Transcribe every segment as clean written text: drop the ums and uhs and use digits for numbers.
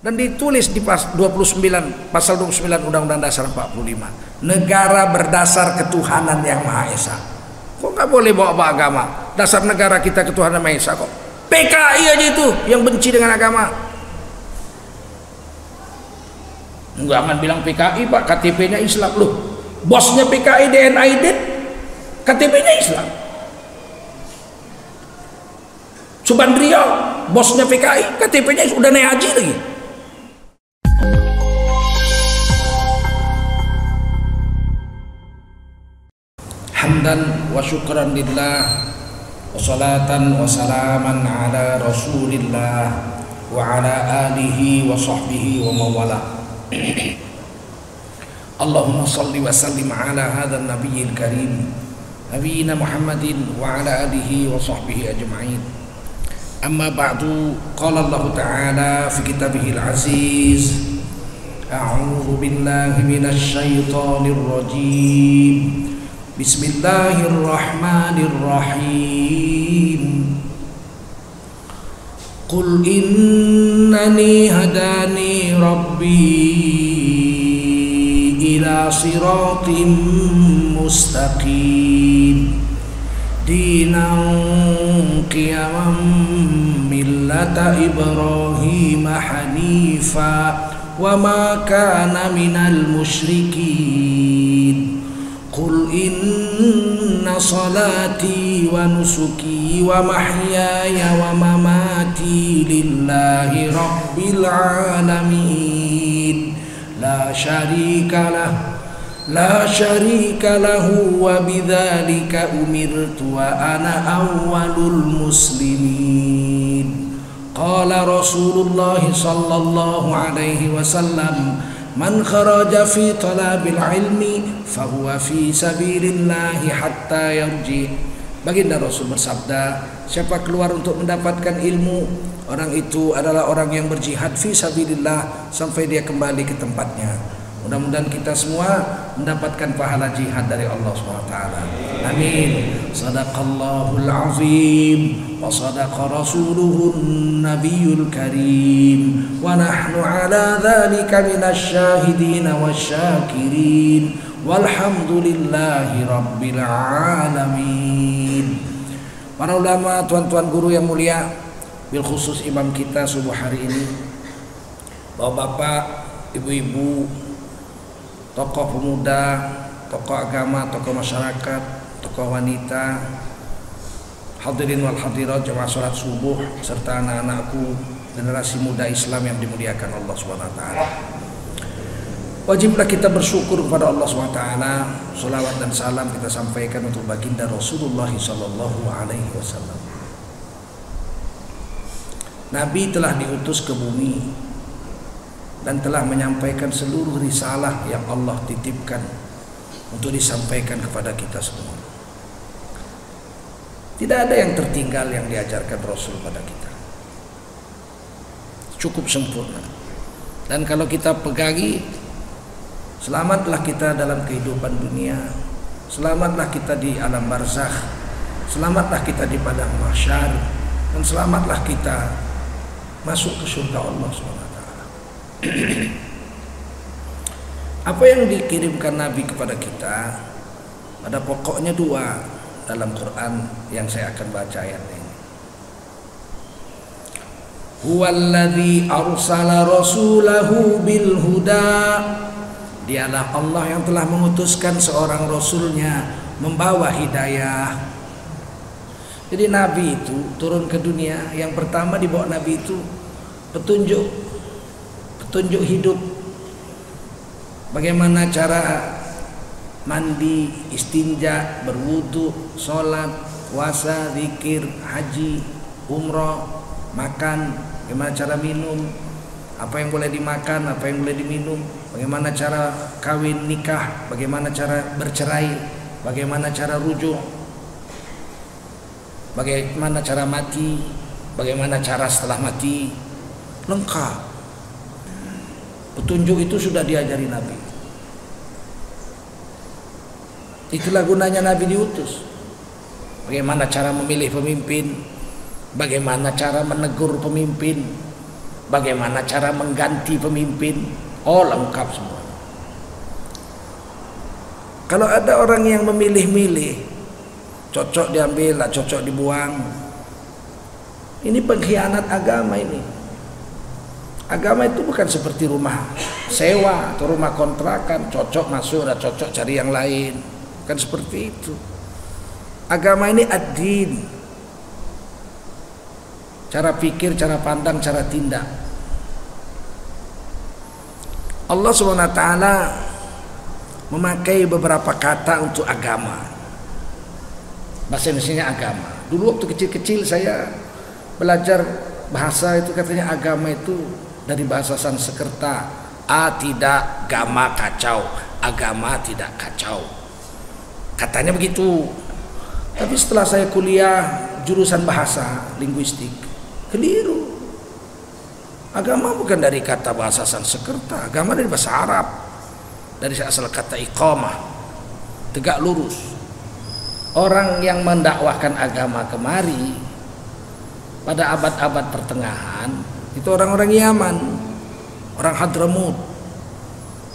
Dan ditulis di pasal 29 Undang-Undang Dasar 45, negara berdasar ketuhanan yang Maha Esa. Kok nggak boleh bawa agama? Dasar negara kita ketuhanan Maha Esa kok. PKI aja itu yang benci dengan agama. Jangan bilang PKI Pak, KTP-nya Islam loh. Bosnya PKI DNA Aidit, KTP-nya Islam. Subandrio, bosnya PKI, KTP-nya udah naik haji lagi. Hamdan wa syukran lillah wa salatan wa salaman ala rasulillah wa ala alihi wa sahbihi wa mawala. Allahumma salli wa sallim ala hadha nabiyil karim nabiyina Muhammadin wa ala alihi wa sahbihi ajma'in. Amma ba'du, qala Allah ta'ala fi kitabihil aziz, a'udzu billahi minasy syaithanir rajim. Bismillahirrahmanirrahim. Qul innani hadani rabbi ila siratim mustaqim dinan qiyaman millata Ibrahim hanifa wa ma kana minal musyrikin. Qul inna salati wa nusuki wa mahyaya wa mamati lillahi rabbil alamin la syarika lahu wa bidzalika umirtu wa ana awwalul muslimin. Qala Rasulullah sallallahu alaihi wasallam, man kharaja fi talabil ilmi fahuwa fi sabilillahi hatta yarji. Baginda Rasul bersabda, siapa keluar untuk mendapatkan ilmu, orang itu adalah orang yang berjihad fi sabilillah sampai dia kembali ke tempatnya. Mudah-mudahan kita semua mendapatkan pahala jihad dari Allah SWT. Amin. Sadaqallahul azim wa sadaqa rasuluhun nabiyul karim wa nahnu ala dhalika minasy syahidin wasyakirin walhamdulillahi rabbil alamin. Para ulama, tuan-tuan guru yang mulia, bil khusus imam kita subuh hari ini, bapak-bapak, ibu-ibu, tokoh pemuda, tokoh agama, tokoh masyarakat, tokoh wanita, hadirin wal hadirat jemaah salat subuh, serta anak-anakku, generasi muda Islam yang dimuliakan Allah SWT. Wajiblah kita bersyukur kepada Allah SWT. Salawat dan salam kita sampaikan untuk baginda Rasulullah SAW. Nabi telah diutus ke bumi dan telah menyampaikan seluruh risalah yang Allah titipkan untuk disampaikan kepada kita semua. Tidak ada yang tertinggal yang diajarkan Rasul pada kita. Cukup sempurna. Dan kalau kita pegangi, selamatlah kita dalam kehidupan dunia, selamatlah kita di alam barzakh, selamatlah kita di padang mahsyar, dan selamatlah kita masuk ke surga Allah SWT. Apa yang dikirimkan Nabi kepada kita pada pokoknya dua dalam Quran yang saya akan baca ayat ini. Huwallazi arsala rasulahu bil huda. Dialah Allah yang telah mengutuskan seorang rasulnya membawa hidayah. Jadi Nabi itu turun ke dunia, yang pertama dibawa Nabi itu petunjuk hidup. Bagaimana cara mandi, istinja, berwudu, sholat, puasa, zikir, haji, umroh, makan, bagaimana cara minum, apa yang boleh dimakan, apa yang boleh diminum, bagaimana cara kawin nikah, bagaimana cara bercerai, bagaimana cara rujuk, bagaimana cara mati, bagaimana cara setelah mati, lengkap. Petunjuk itu sudah diajari Nabi. Itulah gunanya Nabi diutus. Bagaimana cara memilih pemimpin, bagaimana cara menegur pemimpin, bagaimana cara mengganti pemimpin, lengkap semua. Kalau ada orang yang memilih-milih, cocok diambil, tak cocok dibuang, ini pengkhianat agama ini. Agama itu bukan seperti rumah sewa atau rumah kontrakan, cocok masuk, tak cocok cari yang lain. Bukan seperti itu. Agama ini ad-din, cara pikir, cara pandang, cara tindak. Allah SWT memakai beberapa kata untuk agama. Bahasa Indonesia agama. Dulu waktu kecil-kecil saya belajar bahasa itu, katanya agama itu dari bahasa Sanskerta, tidak gama kacau, agama tidak kacau, katanya begitu. Tapi setelah saya kuliah jurusan bahasa linguistik, keliru. Agama bukan dari kata bahasa Sanskerta, agama dari bahasa Arab, dari asal kata iqamah, tegak lurus. Orang yang mendakwahkan agama kemari pada abad-abad pertengahan itu orang-orang Yaman, orang Hadramut.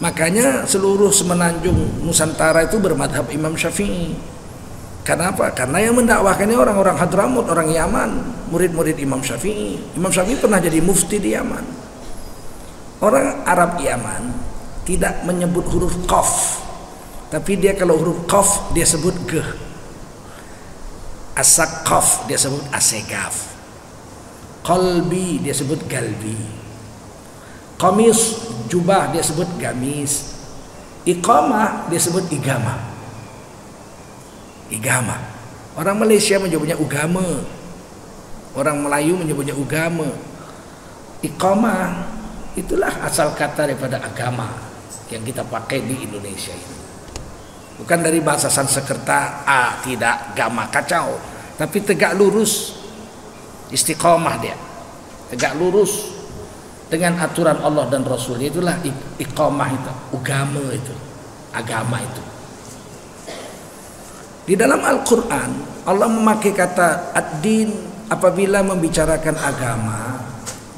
Makanya seluruh semenanjung Nusantara itu bermadhab Imam Syafi'i. Kenapa? Karena yang mendakwahkannya orang-orang Hadramut, orang Yaman, murid-murid Imam Syafi'i. Imam Syafi'i pernah jadi mufti di Yaman. Orang Arab Yaman tidak menyebut huruf qaf, tapi dia kalau huruf qaf dia sebut geh. As-saqaf dia sebut asegaf. Qalbi dia sebut galbi. Qamis jubah dia sebut gamis. Iqamah dia sebut igama. Igama. Orang Malaysia menyebutnya ugama. Orang Melayu menyebutnya ugama. Iqamah itulah asal kata daripada agama yang kita pakai di Indonesia ini. Bukan dari bahasa Sanskerta, tidak gama kacau, tapi tegak lurus, istiqomah dia, tegak lurus dengan aturan Allah dan Rasul. Itulah iqamah itu, agama itu, agama itu. Di dalam Al-Quran Allah memakai kata ad-din apabila membicarakan agama,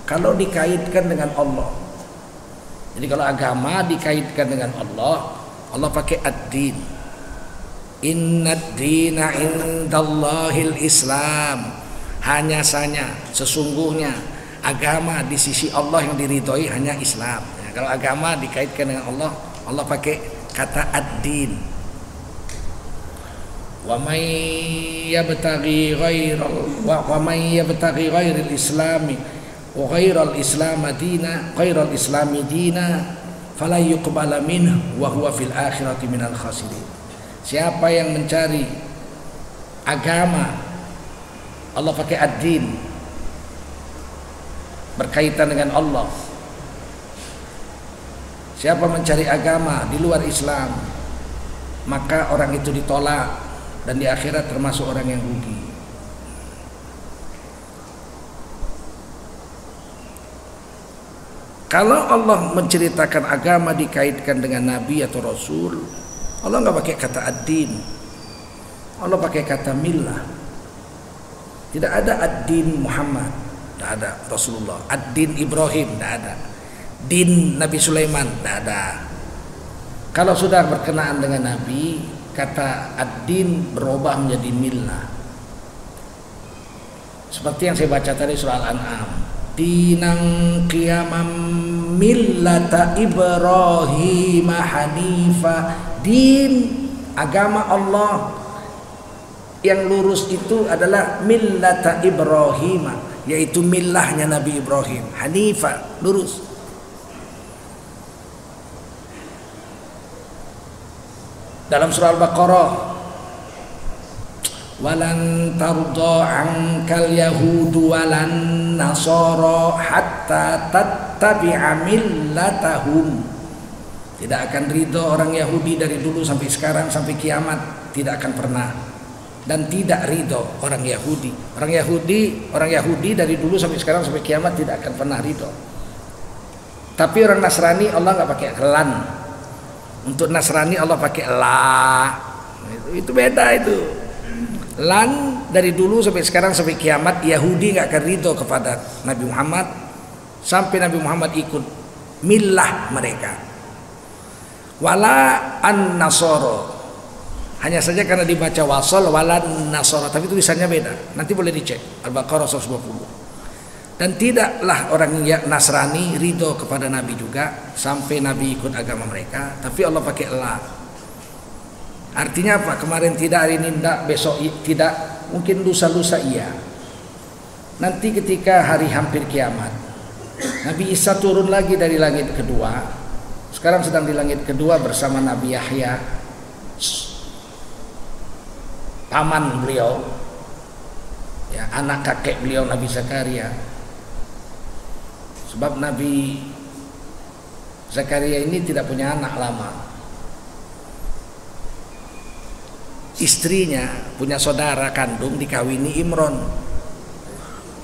kalau dikaitkan dengan Allah. Jadi kalau agama dikaitkan dengan Allah, Allah pakai ad-din. Innad dina indallahil Islam. Hanya saja sesungguhnya agama di sisi Allah yang diridhoi hanya Islam. Ya, kalau agama dikaitkan dengan Allah, Allah pakai kata ad-din. Wa may yabtaghi ghairal islami wa ghairal islami dina fala yuqbala minhu wa huwa fil akhirati minal khasirin. Siapa yang mencari agama, Allah pakai ad-din, berkaitan dengan Allah. Siapa mencari agama di luar Islam, maka orang itu ditolak dan di akhirat termasuk orang yang rugi. Kalau Allah menceritakan agama dikaitkan dengan Nabi atau Rasul, Allah nggak pakai kata ad-din, Allah pakai kata millah. Tidak ada ad-din Muhammad, tidak ada. Rasulullah, ad-din Ibrahim, tidak ada. Din Nabi Sulaiman, tidak ada. Kalau sudah berkenaan dengan Nabi, kata ad-din berubah menjadi millah. Seperti yang saya baca tadi surah Al-An'am, dinang qiyamam millata Ibrahim hanifa. Din, agama Allah yang lurus itu adalah millata Ibrahim, yaitu millahnya Nabi Ibrahim, hanifa, lurus. Dalam surah Al-Baqarah, walan tarda ankal yahudu walan nasara hatta tattabi'a millatahum. Tidak akan ridho orang Yahudi dari dulu sampai sekarang sampai kiamat, tidak akan pernah. Dan tidak ridho orang Yahudi. Orang Yahudi dari dulu sampai sekarang sampai kiamat tidak akan pernah ridho. Tapi orang Nasrani Allah nggak pakai lan. Untuk Nasrani Allah pakai la. Itu beda itu. Lan dari dulu sampai sekarang sampai kiamat, Yahudi nggak akan ridho kepada Nabi Muhammad sampai Nabi Muhammad ikut millah mereka. Wala an-nasoro, hanya saja karena dibaca wasol wala nasoro, tapi tulisannya beda. Nanti boleh dicek Al-Baqarah 120. Dan tidaklah orang Nasrani ridho kepada Nabi juga sampai Nabi ikut agama mereka, tapi Allah pakai la. Artinya apa? Kemarin tidak, hari ini tidak, besok tidak, mungkin lusa-lusa iya. Nanti ketika hari hampir kiamat, Nabi Isa turun lagi dari langit kedua. Sekarang sedang di langit kedua bersama Nabi Yahya, paman beliau, ya, anak kakek beliau Nabi Zakaria. Sebab Nabi Zakaria ini tidak punya anak lama. Istrinya punya saudara kandung dikawini Imron,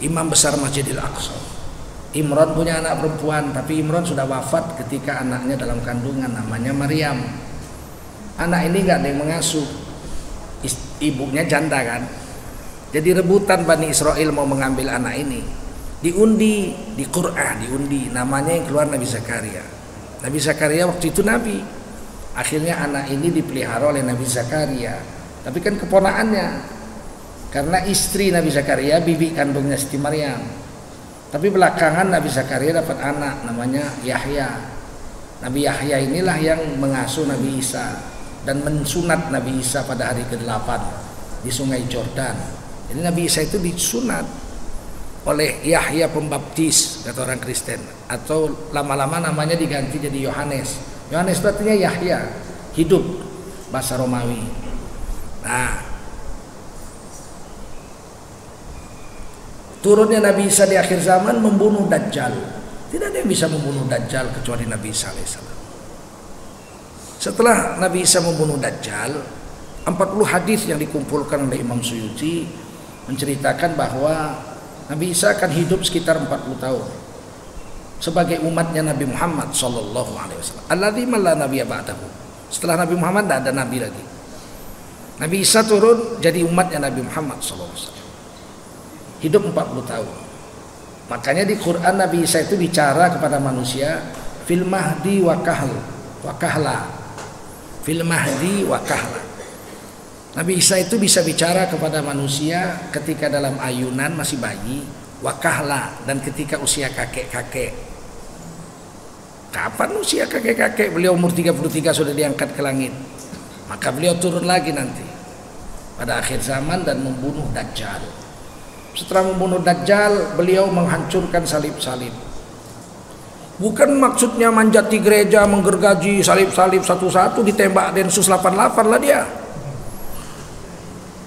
imam besar Masjidil Aqsa. Imron punya anak perempuan, tapi Imron sudah wafat ketika anaknya dalam kandungan, namanya Maryam. Anak ini nggak ada yang mengasuh, ibunya janda kan. Jadi rebutan Bani Israel mau mengambil anak ini. Diundi di Quran, diundi, namanya yang keluar Nabi Zakaria. Nabi Zakaria waktu itu nabi. Akhirnya anak ini dipelihara oleh Nabi Zakaria. Tapi kan keponaannya, karena istri Nabi Zakaria bibi kandungnya Siti Maryam. Tapi belakangan Nabi Zakaria dapat anak namanya Yahya. Nabi Yahya inilah yang mengasuh Nabi Isa dan mensunat Nabi Isa pada hari ke-8 di Sungai Jordan. Jadi Nabi Isa itu disunat oleh Yahya Pembaptis, kata orang Kristen, atau lama-lama namanya diganti jadi Yohanes. Yohanes itu artinya Yahya, hidup, bahasa Romawi. Nah, turunnya Nabi Isa di akhir zaman membunuh Dajjal. Tidak ada yang bisa membunuh Dajjal kecuali Nabi Isa alaihissalam. Setelah Nabi Isa membunuh Dajjal, 40 hadis yang dikumpulkan oleh Imam Suyuti menceritakan bahwa Nabi Isa akan hidup sekitar 40 tahun sebagai umatnya Nabi Muhammad sallallahu alaihi wasallam. Alladzi la nabiyya ba'dahu. Setelah Nabi Muhammad tidak ada nabi lagi. Nabi Isa turun jadi umatnya Nabi Muhammad sallallahu alaihi wasallam. Hidup 40 tahun. Makanya di Quran Nabi Isa itu bicara kepada manusia fil mahdi wa kahla. Fil mahdi wa kahla. Nabi Isa itu bisa bicara kepada manusia ketika dalam ayunan masih bayi, wakahla, dan ketika usia kakek-kakek. Kapan usia kakek-kakek? Beliau umur 33 sudah diangkat ke langit. Maka beliau turun lagi nanti pada akhir zaman dan membunuh Dajjal. Setelah membunuh Dajjal, beliau menghancurkan salib-salib. Bukan maksudnya manjat di gereja, menggergaji salib-salib satu-satu, ditembak Densus 88 lah dia.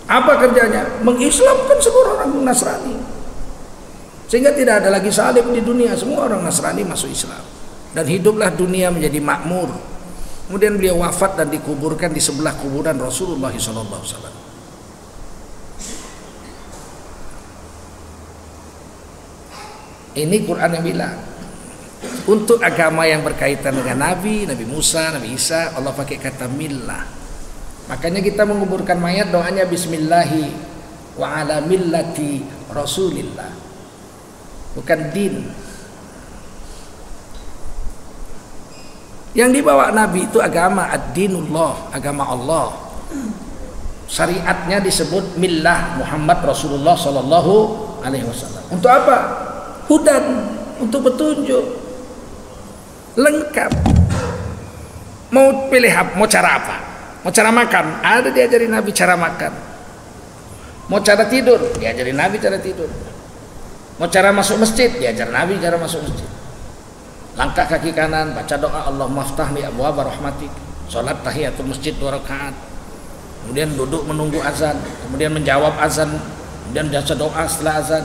Apa kerjanya? Mengislamkan semua orang Nasrani, sehingga tidak ada lagi salib di dunia, semua orang Nasrani masuk Islam dan hiduplah dunia menjadi makmur. Kemudian beliau wafat dan dikuburkan di sebelah kuburan Rasulullah SAW. Ini Quran yang bilang untuk agama yang berkaitan dengan Nabi Musa, Nabi Isa, Allah pakai kata millah. Makanya kita menguburkan mayat doanya bismillahi wa ala millati rasulillah, bukan din. Yang dibawa Nabi itu agama ad-dinullah, agama Allah. Syariatnya disebut millah Muhammad Rasulullah sallallahu alaihi wasallam. Untuk apa? Hudan, untuk petunjuk. Lengkap. Mau pilih apa? Mau cara apa? Mau cara makan, ada diajarin Nabi cara makan. Mau cara tidur, diajarin Nabi cara tidur. Mau cara masuk masjid, diajar Nabi cara masuk masjid. Langkah kaki kanan, baca doa Allahumma aftah li abwaaba rahmatik. Salat tahiyatul masjid 2 rakaat. Kemudian duduk menunggu azan, kemudian menjawab azan, kemudian baca doa setelah azan.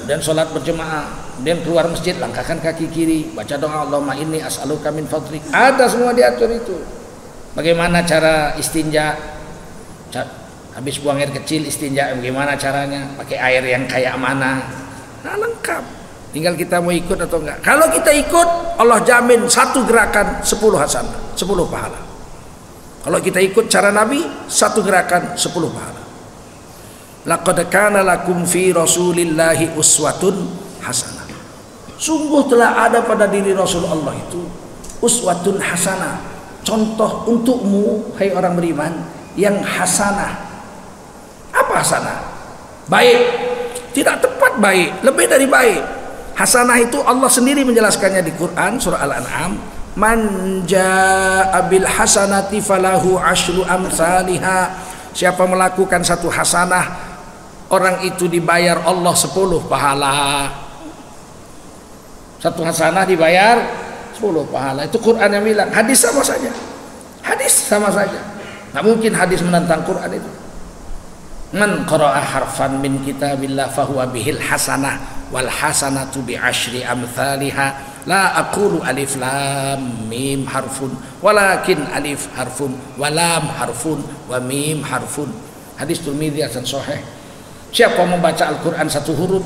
Kemudian salat berjemaah, kemudian keluar masjid, langkahkan kaki kiri, baca doa Allahumma inni as'aluka min fadlik. Ada semua diatur itu. Bagaimana cara istinja? Habis buang air kecil istinja bagaimana caranya? Pakai air yang kayak mana? Nah, lengkap. Tinggal kita mau ikut atau enggak. Kalau kita ikut, Allah jamin satu gerakan 10 hasanah, 10 pahala. Kalau kita ikut cara Nabi, satu gerakan 10 pahala. Laqad kana lakum fi Rasulillahi uswatun hasanah. Sungguh telah ada pada diri Rasulullah itu uswatun hasanah, contoh untukmu hai orang beriman yang hasanah. Apa hasanah? Baik. Tidak tepat baik, lebih dari baik. Hasanah itu Allah sendiri menjelaskannya di Quran surah Al-An'am, man jaa'a bil hasanati falahu asyru amsalihha. Siapa melakukan satu hasanah, orang itu dibayar Allah 10 pahala. Satu hasanah dibayar 10 pahala. Itu Quran yang bilang. Hadis sama saja. Hadis sama saja. Nggak mungkin hadis menentang Quran itu. Man qara'a harfan min kitabillah fahuwa bihil hasanah wal hasanatu bi asyri amthaliha. La aqulu alif lam mim harfun walakin alif harfun wa lam harfun wa mim harfun. Hadis Tirmidzi hasan sahih. Siapa membaca Al-Quran satu huruf,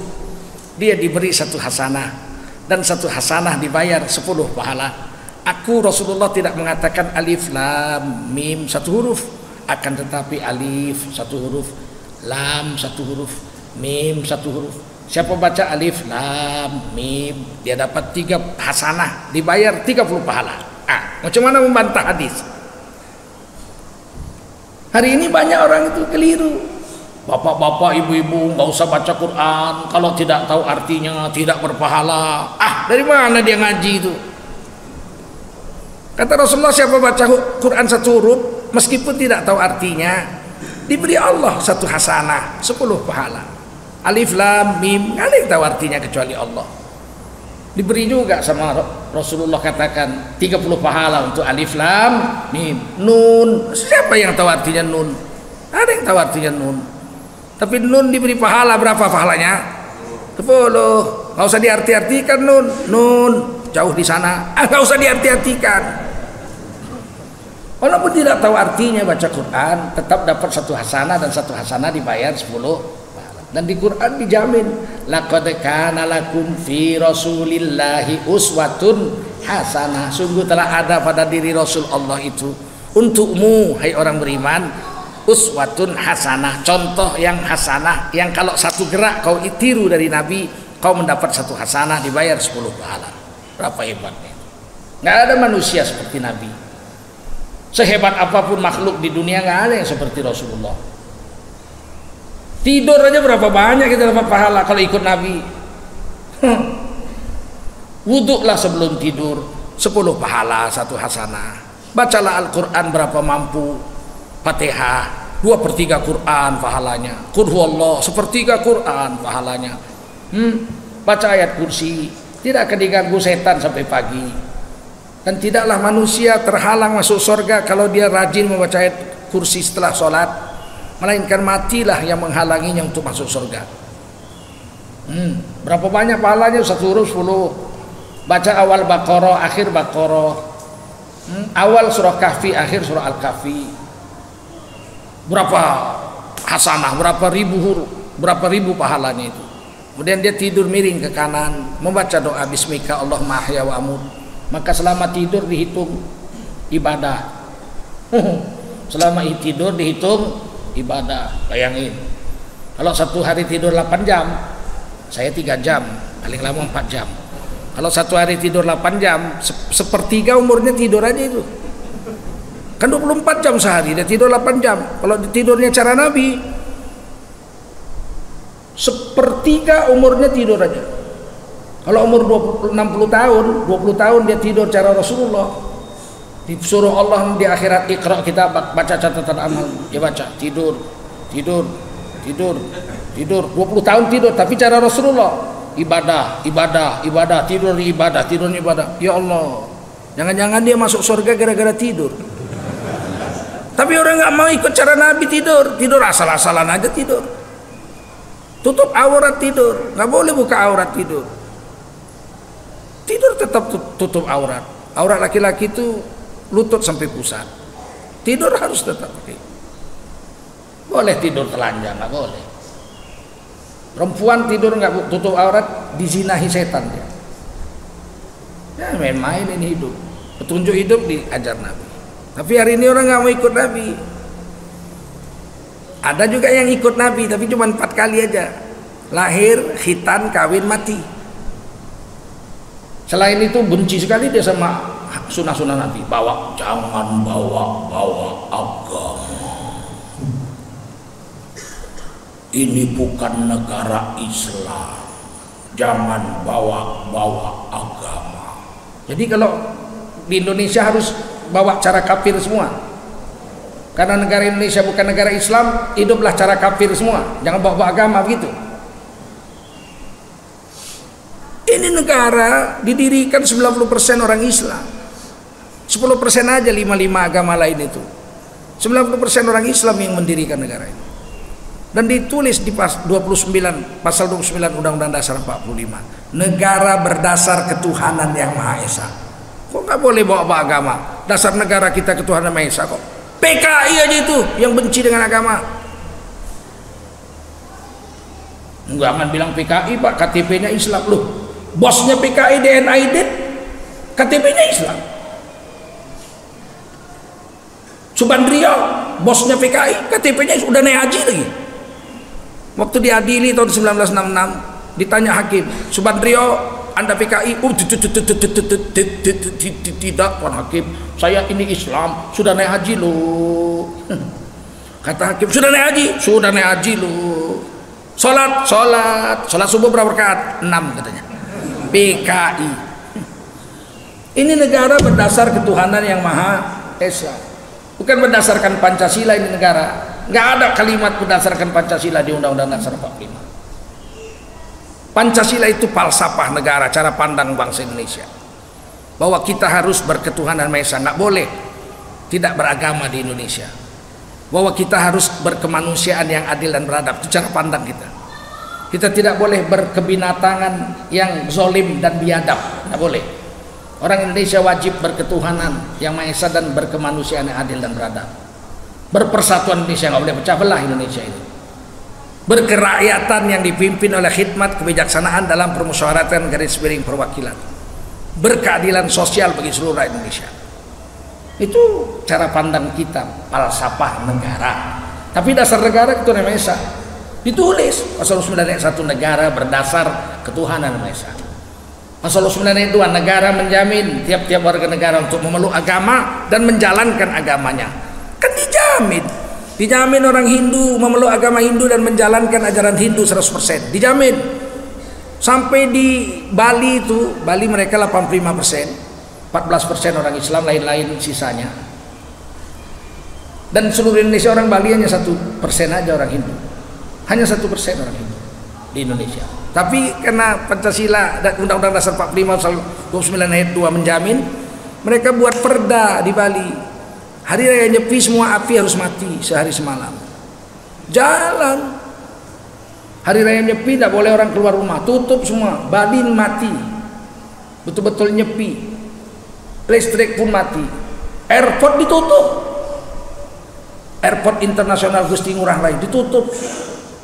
dia diberi satu hasanah, dan satu hasanah dibayar 10 pahala. Aku Rasulullah tidak mengatakan alif lam mim satu huruf, akan tetapi alif satu huruf, lam satu huruf, mim satu huruf. Siapa baca alif lam mim, dia dapat 3 hasanah, dibayar 30 pahala. Macam mana membantah hadis? Hari ini banyak orang itu keliru. Bapak-bapak, ibu-ibu, nggak usah baca Quran kalau tidak tahu artinya, tidak berpahala. Dari mana dia ngaji itu? Kata Rasulullah, siapa baca Quran satu huruf meskipun tidak tahu artinya, diberi Allah satu hasanah, 10 pahala. Alif lam mim, nggak ada yang tahu artinya kecuali Allah. Diberi juga sama Rasulullah, katakan 30 pahala untuk alif lam mim. Nun, siapa yang tahu artinya nun? Ada yang tahu artinya nun. Tapi nun diberi pahala, berapa pahalanya? 10. Nggak usah diarti-artikan nun. Nun jauh di sana, nggak usah diarti-artikan. Walaupun tidak tahu artinya baca Quran, tetap dapat satu hasanah, dan satu hasanah dibayar 10 pahala. Dan di Quran dijamin, laqad kana lakum fi rasulillahi uswatun hasanah. Sungguh telah ada pada diri Rasul Allah itu untukmu hai orang beriman uswatun hasanah, contoh yang hasanah, yang kalau satu gerak kau tiru dari Nabi, kau mendapat satu hasanah, dibayar 10 pahala. Berapa hebatnya? Nggak ada manusia seperti Nabi. Sehebat apapun makhluk di dunia, nggak ada yang seperti Rasulullah. Tidur aja berapa banyak kita dapat pahala kalau ikut Nabi. Wuduklah sebelum tidur, 10 pahala, satu hasanah. Bacalah Al-Quran berapa mampu. Fatihah 2/3 Quran pahalanya. Qul huwallah 1/3 Quran pahalanya. Baca ayat kursi, tidak akan diganggu setan sampai pagi. Dan tidaklah manusia terhalang masuk surga kalau dia rajin membaca ayat kursi setelah sholat, melainkan matilah yang menghalanginya untuk masuk surga. Berapa banyak pahalanya? 1 huruf 10. Baca awal Baqarah, akhir Baqarah, awal surah Kahfi, akhir surah Al-Kahfi. Berapa hasanah, berapa ribu huruf, berapa ribu pahalanya itu. Kemudian dia tidur miring ke kanan, membaca doa bismika Allahumma ahya wa amut, maka selama tidur dihitung ibadah. Selama tidur dihitung ibadah. Bayangin, kalau satu hari tidur 8 jam, saya 3 jam, paling lama 4 jam. Kalau satu hari tidur 8 jam, 1/3 umurnya tidur aja itu. Kan 24 jam sehari, dia tidur 8 jam. Kalau tidurnya cara Nabi, 1/3 umurnya tidur aja. Kalau umur 60 tahun, 20 tahun dia tidur cara Rasulullah. Disuruh Allah di akhirat, Iqra kita baca catatan amal, dia baca, tidur, 20 tahun tidur, tapi cara Rasulullah, ibadah, tidur ibadah. Ya Allah, jangan-jangan dia masuk surga gara-gara tidur. Tapi orang nggak mau ikut cara Nabi, tidur asal-asalan aja tidur. Tutup aurat tidur, nggak boleh buka aurat tidur. Tidur tetap tutup aurat. Aurat laki-laki itu lutut sampai pusat. Tidur harus tetap pakai. Boleh tidur telanjang, nggak boleh. Perempuan tidur nggak tutup aurat, dizinahi setan dia. Ya main-main ini hidup. Petunjuk hidup diajar Nabi. Tapi hari ini orang nggak mau ikut Nabi. Ada juga yang ikut Nabi, tapi cuma 4 kali aja. Lahir, khitan, kawin, mati. Selain itu benci sekali dia sama sunah-sunah Nabi. Jangan bawa agama. Ini bukan negara Islam. Jangan bawa agama. Jadi kalau di Indonesia harus bawa cara kafir semua. Karena negara Indonesia bukan negara Islam, hiduplah cara kafir semua. Jangan bawa agama begitu. Ini negara didirikan 90% orang Islam. 10% aja 55 agama lain itu. 90% orang Islam yang mendirikan negara ini. Dan ditulis di pasal 29 Undang-Undang Dasar 45. Negara berdasar ketuhanan yang Maha Esa. Kok nggak boleh bawa agama? Dasar negara kita ketuhanan Maha Esa kok. PKI aja itu yang benci dengan agama. Jangan bilang PKI Pak, KTP-nya Islam loh. Bosnya PKI DNA Aidit, KTP-nya Islam. Subandrio, bosnya PKI, KTP-nya udah naik haji lagi. Waktu diadili tahun 1966, ditanya hakim, Subandrio, Anda PKI? Tidak, Tuan Hakim, saya ini Islam, sudah naik haji loh. Kata hakim, sudah naik haji? Sudah naik haji loh. Sholat subuh berapa rakaat? 6 katanya. PKI. Ini negara berdasar ketuhanan yang Maha Esa, bukan berdasarkan Pancasila. Ini negara nggak ada kalimat berdasarkan Pancasila di Undang-Undang Dasar 45. Pancasila itu falsafah negara, cara pandang bangsa Indonesia, bahwa kita harus berketuhanan Maha Esa, nggak boleh tidak beragama di Indonesia, bahwa kita harus berkemanusiaan yang adil dan beradab. Itu cara pandang kita. Kita tidak boleh berkebinatangan yang zolim dan biadab, tidak boleh. Orang Indonesia wajib berketuhanan yang Maha Esa dan berkemanusiaan yang adil dan beradab. Berpersatuan Indonesia, nggak boleh pecah belah Indonesia ini. Berkerakyatan yang dipimpin oleh khidmat kebijaksanaan dalam permusyawaratan garis miring perwakilan. Berkeadilan sosial bagi seluruh rakyat Indonesia. Itu cara pandang kita, falsafah negara. Tapi dasar negara itu Maha Esa. Ditulis pasal 9 ayat 1, negara berdasar ketuhanan Maha Esa. Pasal 9 ayat 2, negara menjamin tiap-tiap warga negara untuk memeluk agama dan menjalankan agamanya. Kan dijamin orang Hindu memeluk agama Hindu dan menjalankan ajaran Hindu 100%. Dijamin. Sampai di Bali itu, Bali mereka 85%, 14% orang Islam, lain-lain sisanya. Dan seluruh Indonesia orang Bali hanya 1% aja orang Hindu. Hanya 1% orang Hindu di Indonesia. Tapi karena Pancasila dan Undang-Undang Dasar 45 pasal 29 ayat 2 menjamin, mereka buat perda di Bali. Hari raya Nyepi semua api harus mati sehari semalam. Jalan. Hari raya Nyepi tidak boleh orang keluar rumah, tutup semua. Bali mati. Betul-betul Nyepi. Listrik pun mati. Airport ditutup. Airport internasional Gusti Ngurah Rai ditutup.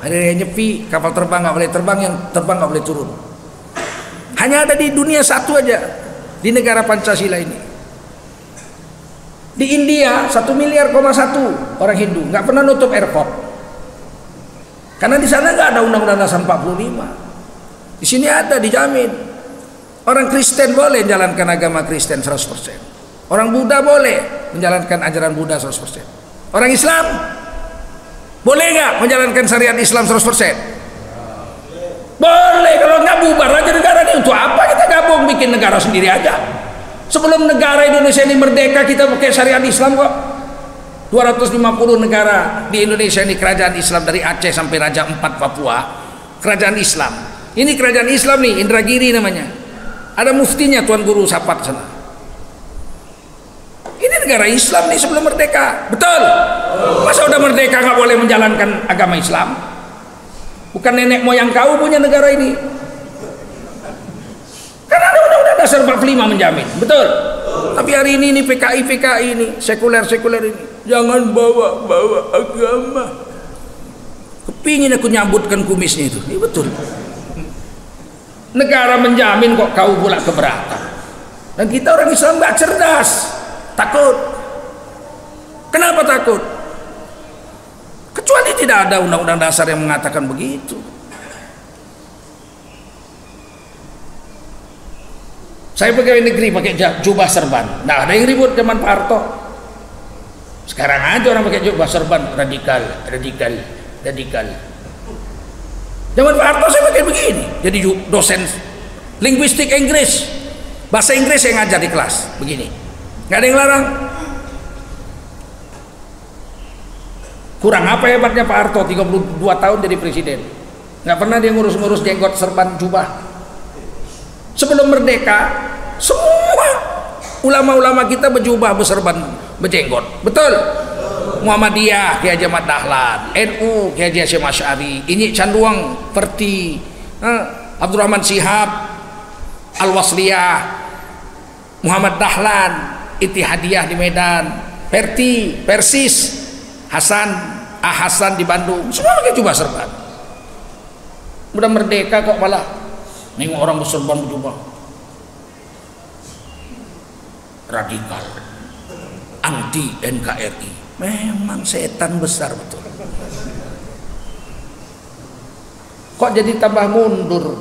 Hari raya Nyepi, kapal terbang nggak boleh terbang, yang terbang nggak boleh turun. Hanya ada di dunia satu aja, di negara Pancasila ini. Di India 1,1 miliar orang Hindu nggak pernah nutup airport, karena di sana nggak ada Undang-Undang Dasar 45. Di sini ada, dijamin. Orang Kristen boleh menjalankan agama Kristen 100%. Orang Buddha boleh menjalankan ajaran Buddha 100%. Orang Islam boleh nggak menjalankan syariat Islam 100%? Boleh. Kalau nggak bubar aja negara ini. Untuk apa kita gabung bikin negara sendiri aja? Sebelum negara Indonesia ini merdeka kita pakai syariat Islam kok. 250 negara di Indonesia ini kerajaan Islam, dari Aceh sampai Raja Ampat Papua, kerajaan Islam. Ini kerajaan Islam nih, Indragiri namanya. Ada muftinya Tuan Guru Sapat sana. Ini negara Islam nih sebelum merdeka, betul? Masa udah merdeka nggak boleh menjalankan agama Islam? Bukan nenek moyang kau punya negara ini. Karena ada Undang-Undang Dasar 45 menjamin, betul? Tapi hari ini PKI ini, sekuler ini, jangan bawa agama. Kepingin aku nyambutkan kumisnya itu, ini betul. Negara menjamin kok kau pula keberatan. Dan kita orang Islam nggak cerdas. Takut. Kenapa takut? Kecuali tidak ada undang-undang dasar yang mengatakan begitu. Saya pegawai negeri pakai jubah serban. Nah, ada yang ribut zaman Pak Harto. Sekarang aja orang pakai jubah serban, radikal. Zaman Pak Harto saya pakai begini. Jadi dosen linguistik Inggris, bahasa Inggris yang ngajar di kelas begini. Nggak ada yang larang. Kurang apa hebatnya Pak Harto 32 tahun jadi presiden. Nggak pernah dia ngurus-ngurus jenggot serban jubah. Sebelum merdeka, semua ulama-ulama kita berjubah, berserban, berjenggot. Betul? Muhammadiyah, Kiai Haji Ahmad Dahlan, NU, Kiai Haji Hasyim Asy'ari, Inyi Canduang, Perti, Abdurrahman Shihab, Al-Wasliyah, Muhammad Dahlan, Ittihadiyah di Medan, Perti, Persis, Hasan di Bandung, semua pakai jubah serban. Udah merdeka kok malah nengok orang berserban berjubah. Radikal, anti NKRI. Memang setan besar betul. Kok jadi tambah mundur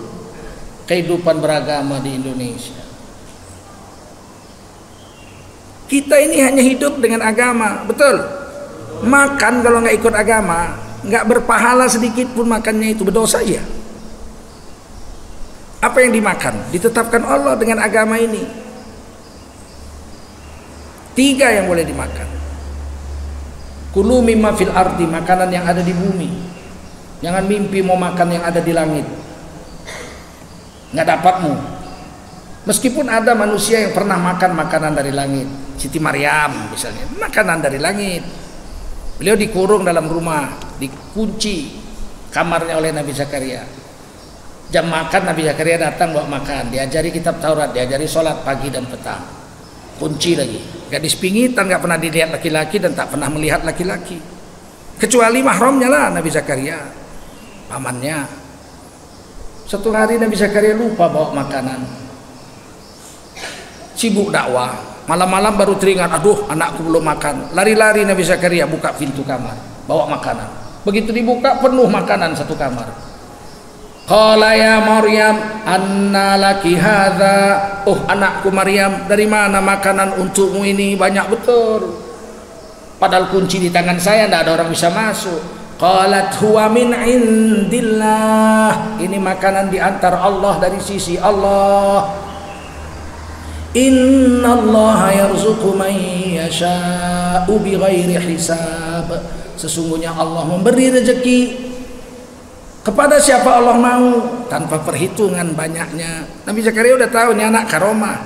kehidupan beragama di Indonesia? Kita ini hanya hidup dengan agama, betul? Makan kalau nggak ikut agama, nggak berpahala sedikit pun makannya itu, berdosa ya. Apa yang dimakan ditetapkan Allah dengan agama ini. 3 yang boleh dimakan. Kulu mimma fil ardi, makanan yang ada di bumi. Jangan mimpi mau makan yang ada di langit, nggak dapatmu. Meskipun ada manusia yang pernah makan makanan dari langit, Siti Maryam misalnya, makanan dari langit. Beliau dikurung dalam rumah, dikunci kamarnya oleh Nabi Zakaria. Jam makan Nabi Zakaria datang bawa makan, diajari kitab Taurat, diajari sholat pagi dan petang. Kunci lagi, gadis pingitan, nggak pernah dilihat laki-laki dan tak pernah melihat laki-laki, kecuali mahramnya lah Nabi Zakaria, pamannya. Satu hari Nabi Zakaria lupa bawa makanan, sibuk dakwah, malam-malam baru teringat, aduh anakku belum makan. Lari-lari Nabi Zakaria buka pintu kamar, bawa makanan. Begitu dibuka penuh makanan satu kamar. Qala ya Maryam anna laki hadza. Oh anakku Maryam, dari mana makanan untukmu ini? Banyak betul. Padahal kunci di tangan saya, tidak ada orang bisa masuk. Qalat huwa min indillah. Ini makanan diantar Allah, dari sisi Allah. Innallaha yarzuqu man yasha'u bighairi hisab. Sesungguhnya Allah memberi rezeki kepada siapa Allah mau, tanpa perhitungan banyaknya. Nabi Zakaria udah tahu ini anak karomah.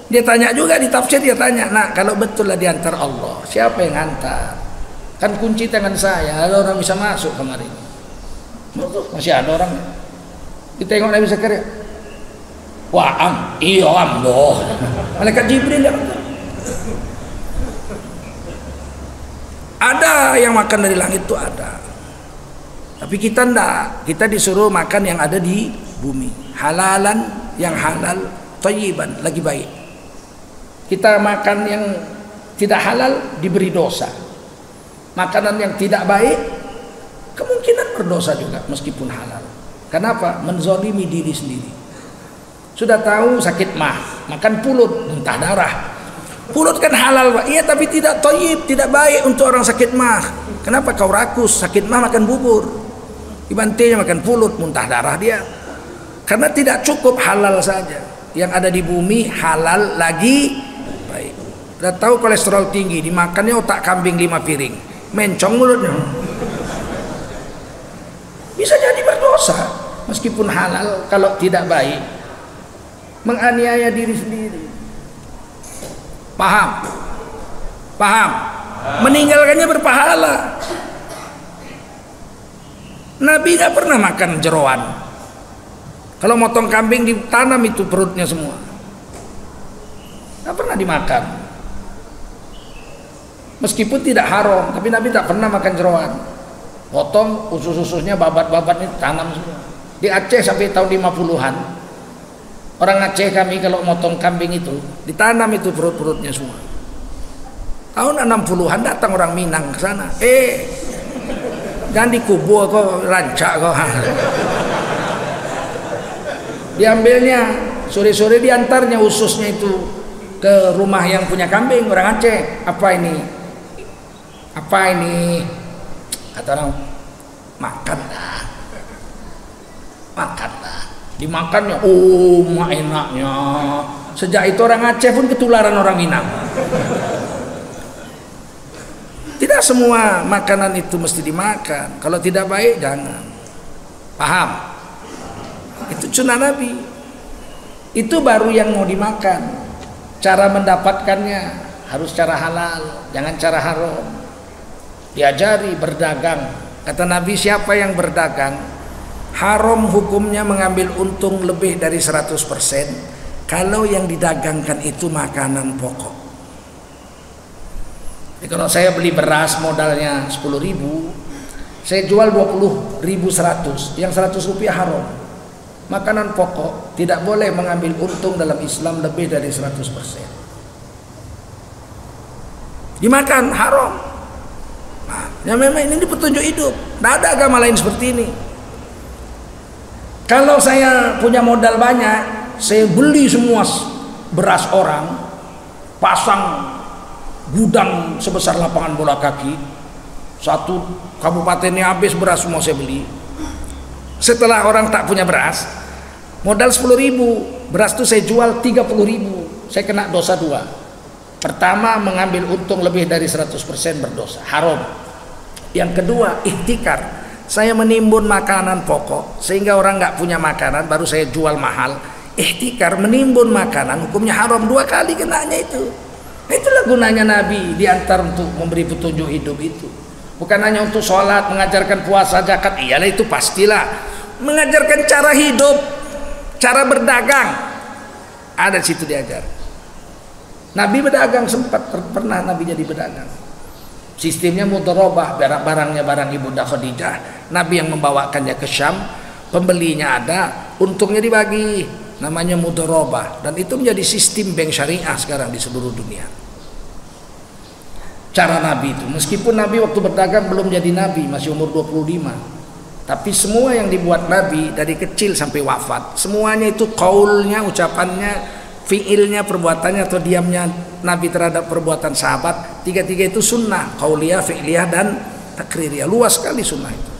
Dia tanya juga di tafsir, dia tanya, nah kalau betul lah diantar Allah, siapa yang hantar? Kan kunci tangan saya, ada orang bisa masuk kamar ini. Masih ada orang. Ditengok Nabi Zakaria, wah iya loh. Malaikat Jibril ya. Ada yang makan dari langit itu ada. Tapi kita enggak, kita disuruh makan yang ada di bumi. Halalan, yang halal, thayyiban, lagi baik. Kita makan yang tidak halal diberi dosa. Makanan yang tidak baik kemungkinan berdosa juga meskipun halal. Kenapa? Menzalimi diri sendiri. Sudah tahu sakit mah, makan pulut, muntah darah. Pulut kan halal, Pak. Iya, tapi tidak thayyib, tidak baik untuk orang sakit mah. Kenapa kau rakus? Sakit mah makan bubur. Dibantinya makan pulut, muntah darah dia. Karena tidak cukup halal saja. Yang ada di bumi halal lagi baik. Sudah tahu kolesterol tinggi, dimakannya otak kambing 5 piring. Mencong mulutnya. Bisa jadi berdosa meskipun halal kalau tidak baik. Menganiaya diri sendiri. Paham? Paham? Meninggalkannya berpahala. Nabi gak pernah makan jeroan. Kalau motong kambing ditanam itu perutnya semua. Gak pernah dimakan. Meskipun tidak haram, tapi Nabi tak pernah makan jeroan. Potong usus-ususnya, babat-babatnya tanam semua. Di Aceh sampai tahun 50-an, orang Aceh kami kalau motong kambing itu ditanam itu perut-perutnya semua. Tahun 60-an datang orang Minang ke sana. Jangan dikubur kok, rancak kok. Diambilnya Sore-sore diantarnya ususnya itu ke rumah yang punya kambing, orang Aceh. Apa ini? Kata orang, makan dah. Dimakannya, oh mak enaknya. Sejak itu orang Aceh pun ketularan orang Minang. Tidak semua makanan itu mesti dimakan. Kalau tidak baik jangan. Paham? Itu sunnah Nabi. Itu baru yang mau dimakan. Cara mendapatkannya harus cara halal, jangan cara haram. Diajari berdagang. Kata Nabi, siapa yang berdagang, haram hukumnya mengambil untung lebih dari 100% kalau yang didagangkan itu makanan pokok. Jadi kalau saya beli beras modalnya 10.000, saya jual 20.100, yang 100 rupiah haram. Makanan pokok tidak boleh mengambil untung dalam Islam lebih dari 100%. Dimakan haram. Nah, ya memang ini petunjuk hidup. Tidak ada agama lain seperti ini. Kalau saya punya modal banyak, saya beli semua beras orang, pasang gudang sebesar lapangan bola kaki, satu kabupatennya habis beras semua saya beli. Setelah orang tak punya beras, modal 10.000, beras itu saya jual 30.000, saya kena dosa dua. Pertama, mengambil untung lebih dari 100% berdosa, haram. Yang kedua, ihtikar. Saya menimbun makanan pokok sehingga orang nggak punya makanan, baru saya jual mahal. Ihtikar, menimbun makanan, hukumnya haram, 2 kali kenanya itu. Itulah gunanya Nabi diantar untuk memberi petunjuk hidup itu. Bukan hanya untuk sholat, mengajarkan puasa, zakat, iyalah itu pastilah. Mengajarkan cara hidup, cara berdagang, ada di situ diajar. Nabi berdagang, sempat pernah Nabi jadi berdagang. Sistemnya mudharabah, barangnya barang Ibunda Khadijah. Nabi yang membawakannya ke Syam, pembelinya ada, untungnya dibagi. Namanya mudharabah, dan itu menjadi sistem bank syariah sekarang di seluruh dunia. Cara Nabi itu, meskipun Nabi waktu berdagang belum jadi Nabi, masih umur 25, tapi semua yang dibuat Nabi dari kecil sampai wafat, semuanya itu qaulnya, ucapannya, fiilnya, perbuatannya atau diamnya Nabi terhadap perbuatan sahabat, tiga-tiga itu sunnah, qauliyah, fi'liyah, dan takririyah. Luas sekali sunnah itu.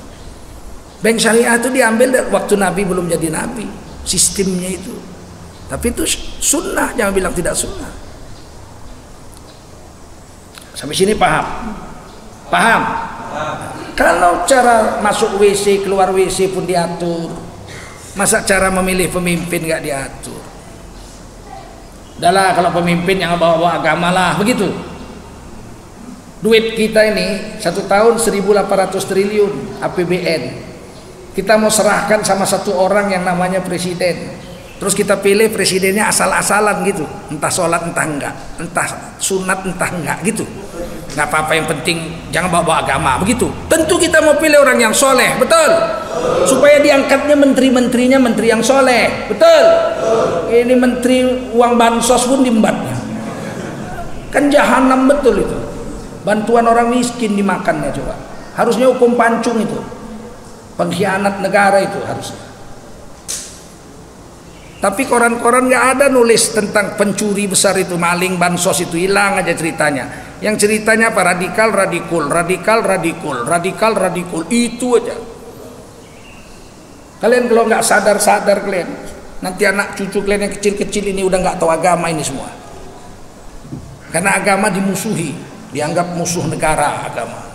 Bank syariah itu diambil dari waktu Nabi belum jadi Nabi, sistemnya itu. Tapi itu sunnah, jangan bilang tidak sunnah. Sampai sini paham? Paham? Kalau cara masuk WC, keluar WC pun diatur, masa cara memilih pemimpin nggak diatur? Udahlah, kalau pemimpin yang bawa agama lah, begitu. Duit kita ini 1 tahun 1.800 triliun APBN. Kita mau serahkan sama satu orang yang namanya presiden. Terus kita pilih presidennya asal-asalan gitu, entah sholat entah enggak, entah sunat entah enggak gitu. Nggak apa-apa, yang penting jangan bawa agama, begitu. Tentu kita mau pilih orang yang soleh, betul? Supaya diangkatnya menteri-menterinya menteri yang soleh, betul? Ini menteri uang bansos pun diembatnya. Kan jahanam betul itu. Bantuan orang miskin dimakannya coba. Harusnya hukum pancung itu. Pengkhianat negara itu harusnya. Tapi koran-koran nggak ada nulis tentang pencuri besar itu, maling bansos itu, hilang aja ceritanya. Yang ceritanya apa? Radikal, itu aja. Kalian kalau nggak sadar kalian, nanti anak cucu kalian yang kecil-kecil ini udah nggak tahu agama ini semua. Karena agama dimusuhi, dianggap musuh negara agama.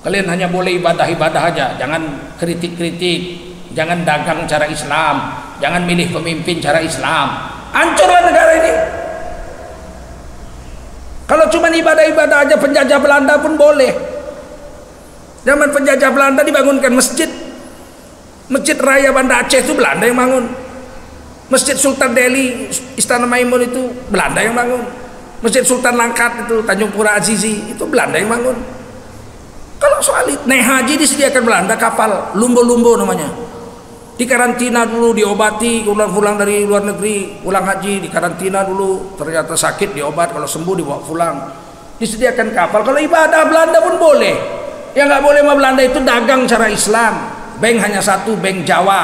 Kalian hanya boleh ibadah-ibadah aja, jangan kritik-kritik. Jangan dagang cara Islam, jangan milih pemimpin cara Islam. Hancurlah negara ini. Kalau cuma ibadah-ibadah aja, penjajah Belanda pun boleh. Zaman penjajah Belanda dibangunkan masjid. Masjid Raya Banda Aceh itu Belanda yang bangun. Masjid Sultan Delhi, Istana Maimun itu Belanda yang bangun. Masjid Sultan Langkat itu Tanjung Pura Azizi itu Belanda yang bangun. Kalau soal naik haji disediakan Belanda, kapal lumbo-lumbo namanya. Di karantina dulu, diobati, pulang dari luar negeri, pulang haji, di karantina dulu, ternyata sakit, diobat, kalau sembuh dibawa pulang. Disediakan kapal. Kalau ibadah Belanda pun boleh. Yang nggak boleh sama Belanda itu dagang cara Islam. Bank hanya satu, bank Jawa.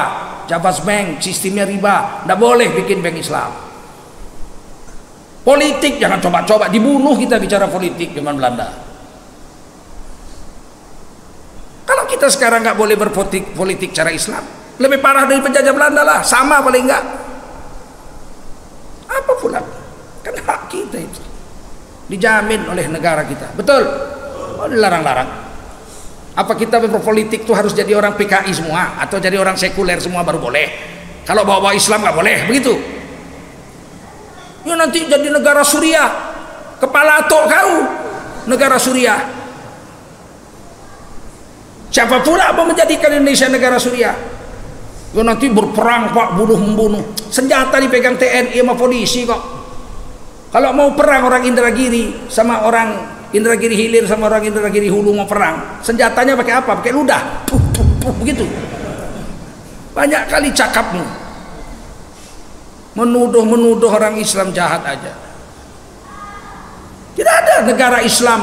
Javas Bank, sistemnya riba, tidak boleh bikin bank Islam. Politik jangan coba-coba, dibunuh kita bicara politik zaman Belanda. Kalau kita sekarang nggak boleh berpolitik cara Islam, lebih parah dari penjajah Belanda lah, sama paling enggak. Apa pula? Kan hak kita itu dijamin oleh negara kita, betul? Oh, dilarang-larang. Apa kita berpolitik tuh harus jadi orang PKI semua atau jadi orang sekuler semua baru boleh? Kalau bawa-bawa Islam nggak boleh, begitu? Ya nanti jadi negara Suriah, kepala atok kau, negara Suriah. Siapa pula mau menjadikan Indonesia negara Suriah? Ya nanti berperang pak, bunuh-membunuh, senjata dipegang TNI sama polisi kok. Kalau mau perang orang Indragiri sama orang Indragiri Hilir sama orang Indragiri Hulu mau perang, senjatanya pakai apa? Pakai ludah, puh, puh, puh, begitu. Banyak kali cakapmu, menuduh orang Islam jahat aja. Tidak ada negara Islam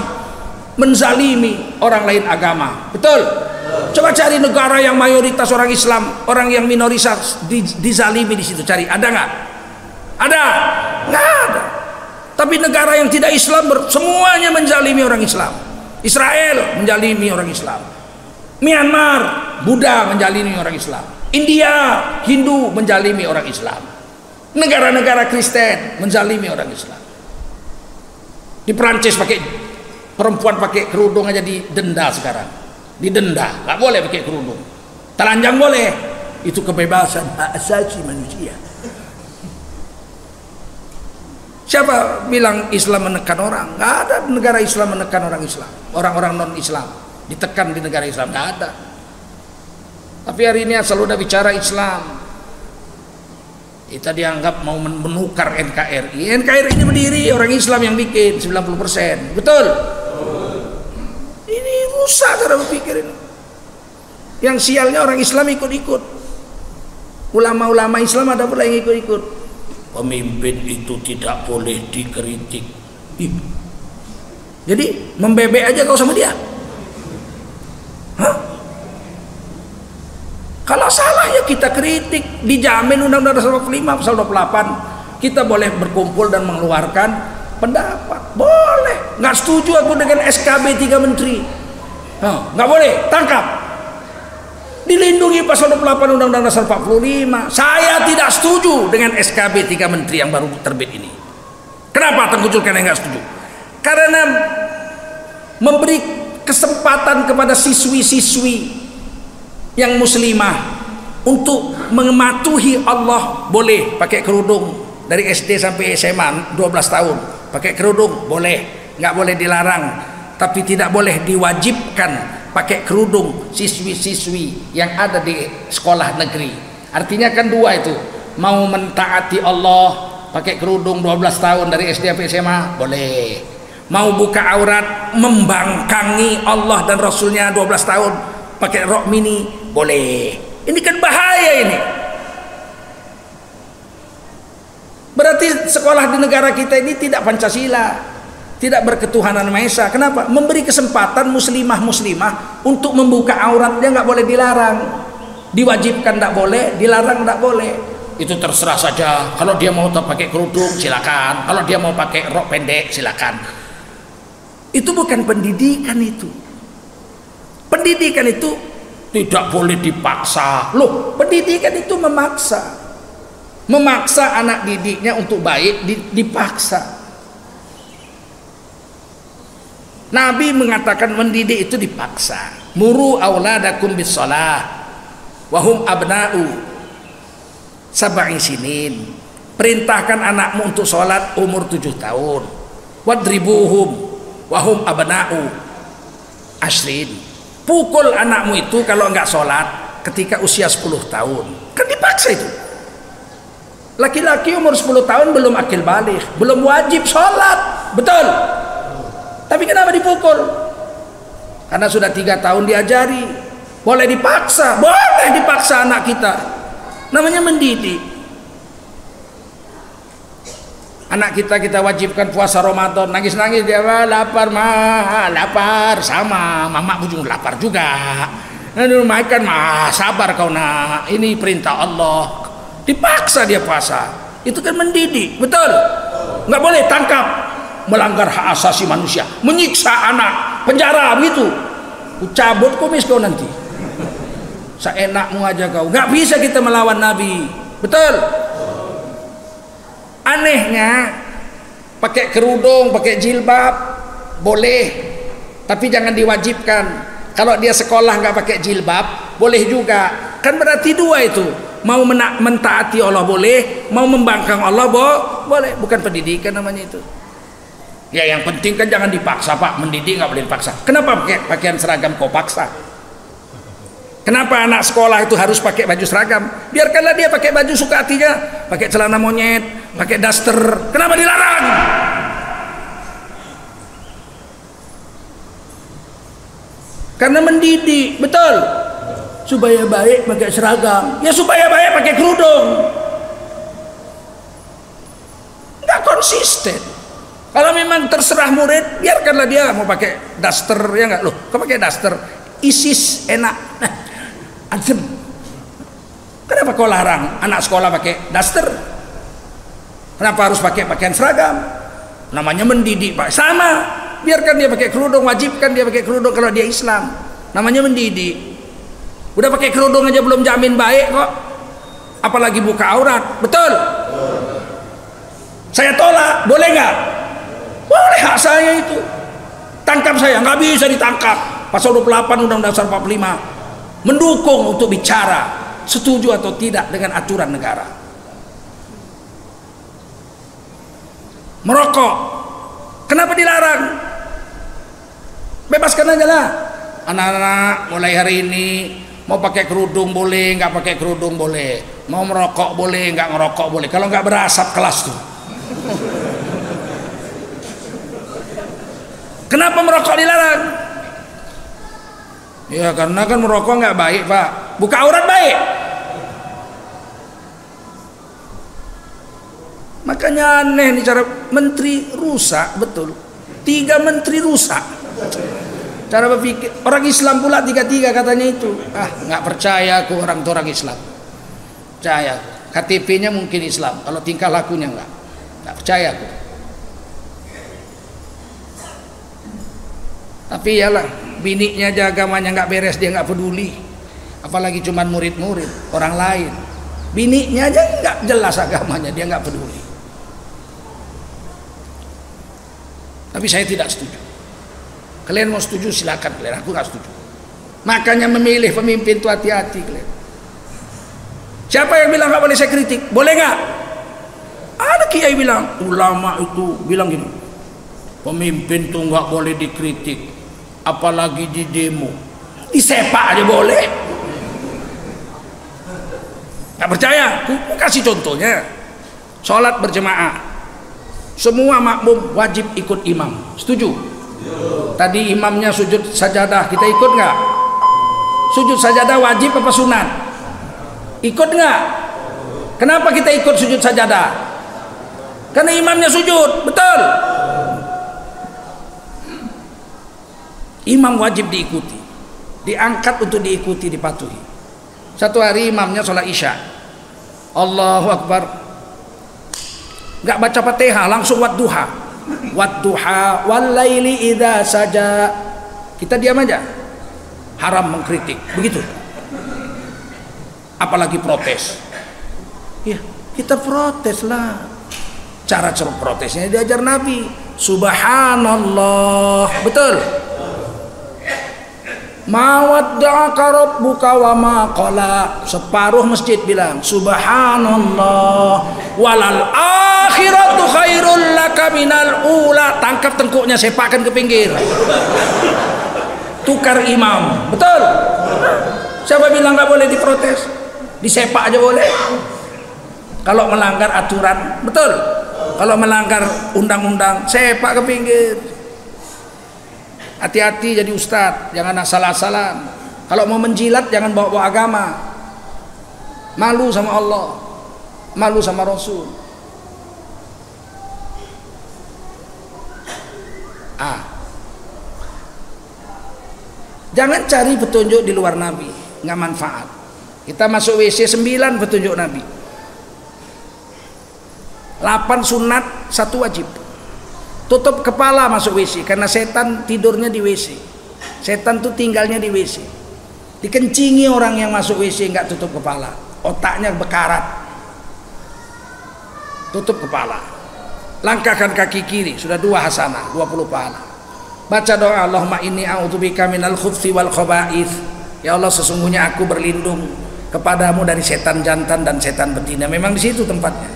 menzalimi orang lain agama, betul? Coba cari negara yang mayoritas orang Islam, orang yang minoritas dizalimi di situ, cari, ada nggak? Ada? Nggak ada. Tapi negara yang tidak Islam semuanya menzalimi orang Islam. Israel menzalimi orang Islam. Myanmar, Buddha menzalimi orang Islam. India, Hindu menzalimi orang Islam. Negara-negara Kristen menzalimi orang Islam. Di Perancis perempuan pakai kerudung aja didenda sekarang. Didenda, nggak boleh pakai kerudung. Telanjang boleh. Itu kebebasan hak asasi manusia. Siapa bilang Islam menekan orang? Nggak ada negara Islam menekan orang Islam. Orang-orang non-Islam ditekan di negara Islam, nggak ada. Tapi hari ini asal udah bicara Islam, kita dianggap mau menukar NKRI. NKRI ini berdiri orang Islam yang bikin 90%, betul? Ini rusak cara berpikir ini. Yang sialnya orang Islam ikut-ikut. Ulama-ulama Islam ada pula yang ikut-ikut. Pemimpin itu tidak boleh dikritik. Jadi membebek aja kau sama dia. Hah? Kalau salah ya kita kritik. Dijamin Undang-Undang Dasar 45 pasal 28 kita boleh berkumpul dan mengeluarkan pendapat. Boleh. Nggak setuju aku dengan SKB 3 menteri. Nggak boleh, tangkap. Dilindungi pasal 28 Undang-Undang Dasar 45. Saya tidak setuju dengan SKB 3 menteri yang baru terbit ini. Kenapa Tengku Zulkarnain nggak setuju? Karena memberi kesempatan kepada siswi-siswi yang muslimah untuk mematuhi Allah boleh pakai kerudung dari SD sampai SMA 12 tahun pakai kerudung boleh, nggak boleh dilarang, tapi tidak boleh diwajibkan pakai kerudung siswi-siswi yang ada di sekolah negeri. Artinya kan dua itu, mau mentaati Allah pakai kerudung 12 tahun dari SD sampai SMA boleh, mau buka aurat membangkangi Allah dan Rasulnya 12 tahun pakai rok mini boleh. Ini kan bahaya ini. Berarti sekolah di negara kita ini tidak Pancasila, tidak berketuhanan Maha Esa. Kenapa? Memberi kesempatan muslimah untuk membuka auratnya, nggak boleh dilarang. Diwajibkan nggak boleh, dilarang nggak boleh. Itu terserah saja. Kalau dia mau pakai kerudung silakan, kalau dia mau pakai rok pendek silakan. Itu bukan pendidikan itu. Pendidikan itu tidak boleh dipaksa. Loh, pendidikan itu memaksa anak didiknya untuk baik dipaksa. Nabi mengatakan mendidik itu dipaksa. Muru auladakum bis-shalah wa hum abna'u sab'i sinin. Perintahkan anakmu untuk sholat umur 7 tahun. Wadribuhum wa hum abna'u ashrin. Pukul anakmu itu kalau enggak sholat ketika usia 10 tahun. Kan dipaksa itu. Laki-laki umur 10 tahun belum akil baligh, belum wajib sholat. Betul? Tapi kenapa dipukul? Karena sudah 3 tahun diajari. Boleh dipaksa, boleh dipaksa anak kita. Namanya mendidik. Anak kita wajibkan puasa Ramadan, nangis-nangis dia, lapar mah, lapar sama mama ujung lapar juga. Makan sabar kau nak, ini perintah Allah. Dipaksa dia puasa. Itu kan mendidik, betul? Nggak boleh tangkap, melanggar hak asasi manusia, menyiksa anak, penjara begitu. Ku cabut kumis kau nanti. Seenakmu aja kau. Nggak bisa kita melawan Nabi, betul? Anehnya pakai kerudung, pakai jilbab boleh, tapi jangan diwajibkan. Kalau dia sekolah nggak pakai jilbab boleh juga, kan berarti dua itu. Mau mentaati Allah boleh, mau membangkang Allah boleh. Bukan pendidikan namanya itu. Ya yang penting kan jangan dipaksa Pak, mendidik nggak boleh dipaksa. Kenapa pakai pakaian seragam kau paksa? Kenapa anak sekolah itu harus pakai baju seragam? Biarkanlah dia pakai baju suka hatinya, pakai celana monyet, pakai daster. Kenapa dilarang? Karena mendidik, betul? Supaya baik pakai seragam, ya supaya baik pakai kerudung. Nggak konsisten. Kalau memang terserah murid, biarkanlah dia mau pakai daster, ya nggak? Loh, kau pakai daster, ISIS enak. Adem. Kenapa kau larang anak sekolah pakai daster? Kenapa harus pakai pakaian seragam? Namanya mendidik Pak. Sama, biarkan dia pakai kerudung, wajibkan dia pakai kerudung kalau dia Islam. Namanya mendidik. Udah pakai kerudung aja belum jamin baik kok, apalagi buka aurat, betul? Saya tolak, boleh nggak? Boleh, hak saya itu. Tangkap saya, nggak bisa ditangkap. Pasal 28 Undang-Undang Dasar 45 mendukung untuk bicara setuju atau tidak dengan aturan negara. Merokok, kenapa dilarang? Bebaskan aja lah. Anak-anak mulai hari ini mau pakai kerudung boleh, nggak pakai kerudung boleh. Mau merokok boleh, nggak ngerokok boleh. Kalau nggak berasap kelas tuh. Kenapa merokok dilarang? Ya karena kan merokok nggak baik Pak. Buka aurat baik. Makanya aneh nih cara menteri rusak, betul. 3 menteri rusak. Cara berpikir orang Islam pula 3 katanya itu. Nggak percaya aku orang Islam. Percaya. KTP-nya mungkin Islam, kalau tingkah lakunya nggak percaya aku. Tapi iyalah, biniknya aja agamanya nggak beres, dia nggak peduli. Apalagi cuman murid-murid orang lain. Biniknya aja nggak jelas agamanya, dia nggak peduli. Tapi saya tidak setuju. Kalian mau setuju silakan kalian, aku nggak setuju. Makanya memilih pemimpin itu hati-hati kalian. Siapa yang bilang nggak boleh saya kritik? Boleh nggak? Ada kiai bilang, ulama itu bilang gini, pemimpin tuh nggak boleh dikritik, apalagi di demo. Disepak aja boleh. Nggak percaya? Aku kasih contohnya. Sholat berjemaah, semua makmum wajib ikut imam. Setuju? Tadi imamnya sujud sajadah, kita ikut nggak? Sujud sajadah wajib apa sunat? Ikut nggak? Kenapa kita ikut sujud sajadah? Karena imamnya sujud, betul? Imam wajib diikuti, diangkat untuk diikuti, dipatuhi. Satu hari imamnya sholat isya, Allahu Akbar, nggak baca Fatihah, langsung wadduha. Wadduha walaili idza saja. Kita diam aja, haram mengkritik, begitu. Apalagi protes. Ya, kita protes lah. Cara protesnya diajar Nabi. Subhanallah, betul. Ma wadda'aka rabbuka wa ma qala. Separuh masjid bilang subhanallah, walal akhiratu khairul laka minal ula. Tangkap tengkuknya, sepakkan ke pinggir. Tukar imam, betul. Siapa bilang nggak boleh diprotes? Disepak aja boleh. Kalau melanggar aturan, betul. Kalau melanggar undang-undang, sepak ke pinggir. Hati-hati jadi ustadz, jangan asal-asalan. Kalau mau menjilat jangan bawa-bawa agama. Malu sama Allah, malu sama Rasul. Jangan cari petunjuk di luar Nabi, nggak manfaat. Kita masuk WC 9 petunjuk Nabi, 8 sunat, 1 wajib. Tutup kepala masuk WC, karena setan tidurnya di WC. Setan tuh tinggalnya di WC. Dikencingi orang yang masuk WC nggak tutup kepala, otaknya bekarat. Tutup kepala, langkahkan kaki kiri, sudah 2 hasanah, 20 pahala. Baca doa, Allahumma inni a'udzubika minal khubuthi wal khaba'ith. Ya Allah, sesungguhnya aku berlindung kepadamu dari setan jantan dan setan betina. Memang di situ tempatnya.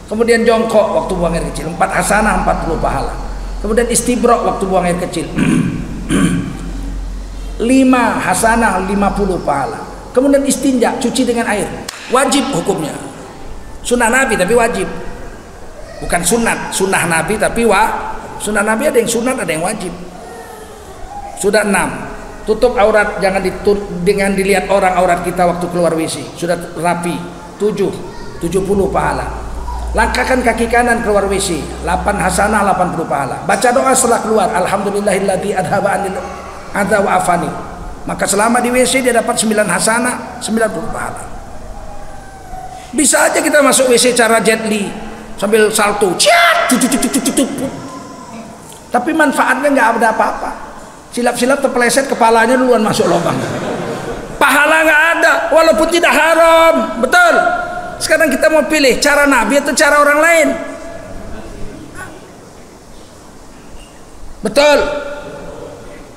Kemudian jongkok waktu buang air kecil, 4 hasanah, 40 pahala. Kemudian istibrok waktu buang air kecil, 5 hasanah, 50 pahala. Kemudian istinja, cuci dengan air, wajib hukumnya. Sunnah Nabi tapi wajib, bukan sunat. Sunnah Nabi tapi sunnah Nabi ada yang sunat, ada yang wajib. Sudah 6, tutup aurat, jangan dilihat orang aurat kita waktu keluar WC. Sudah rapi. 7, 70 pahala. Langkahkan kaki kanan keluar WC, 8 hasanah, 80 pahala. Baca doa setelah keluar, alhamdulillahilladzi adhaba anil adza wa afani. Maka selama di WC dia dapat 9 hasanah, 90 pahala. Bisa aja kita masuk WC cara Jet Li sambil salto, tapi manfaatnya nggak ada apa-apa. Silap-silap terpeleset, kepalanya duluan masuk lubang. Pahala nggak ada, walaupun tidak haram. Betul. Sekarang kita mau pilih cara Nabi atau cara orang lain. Betul.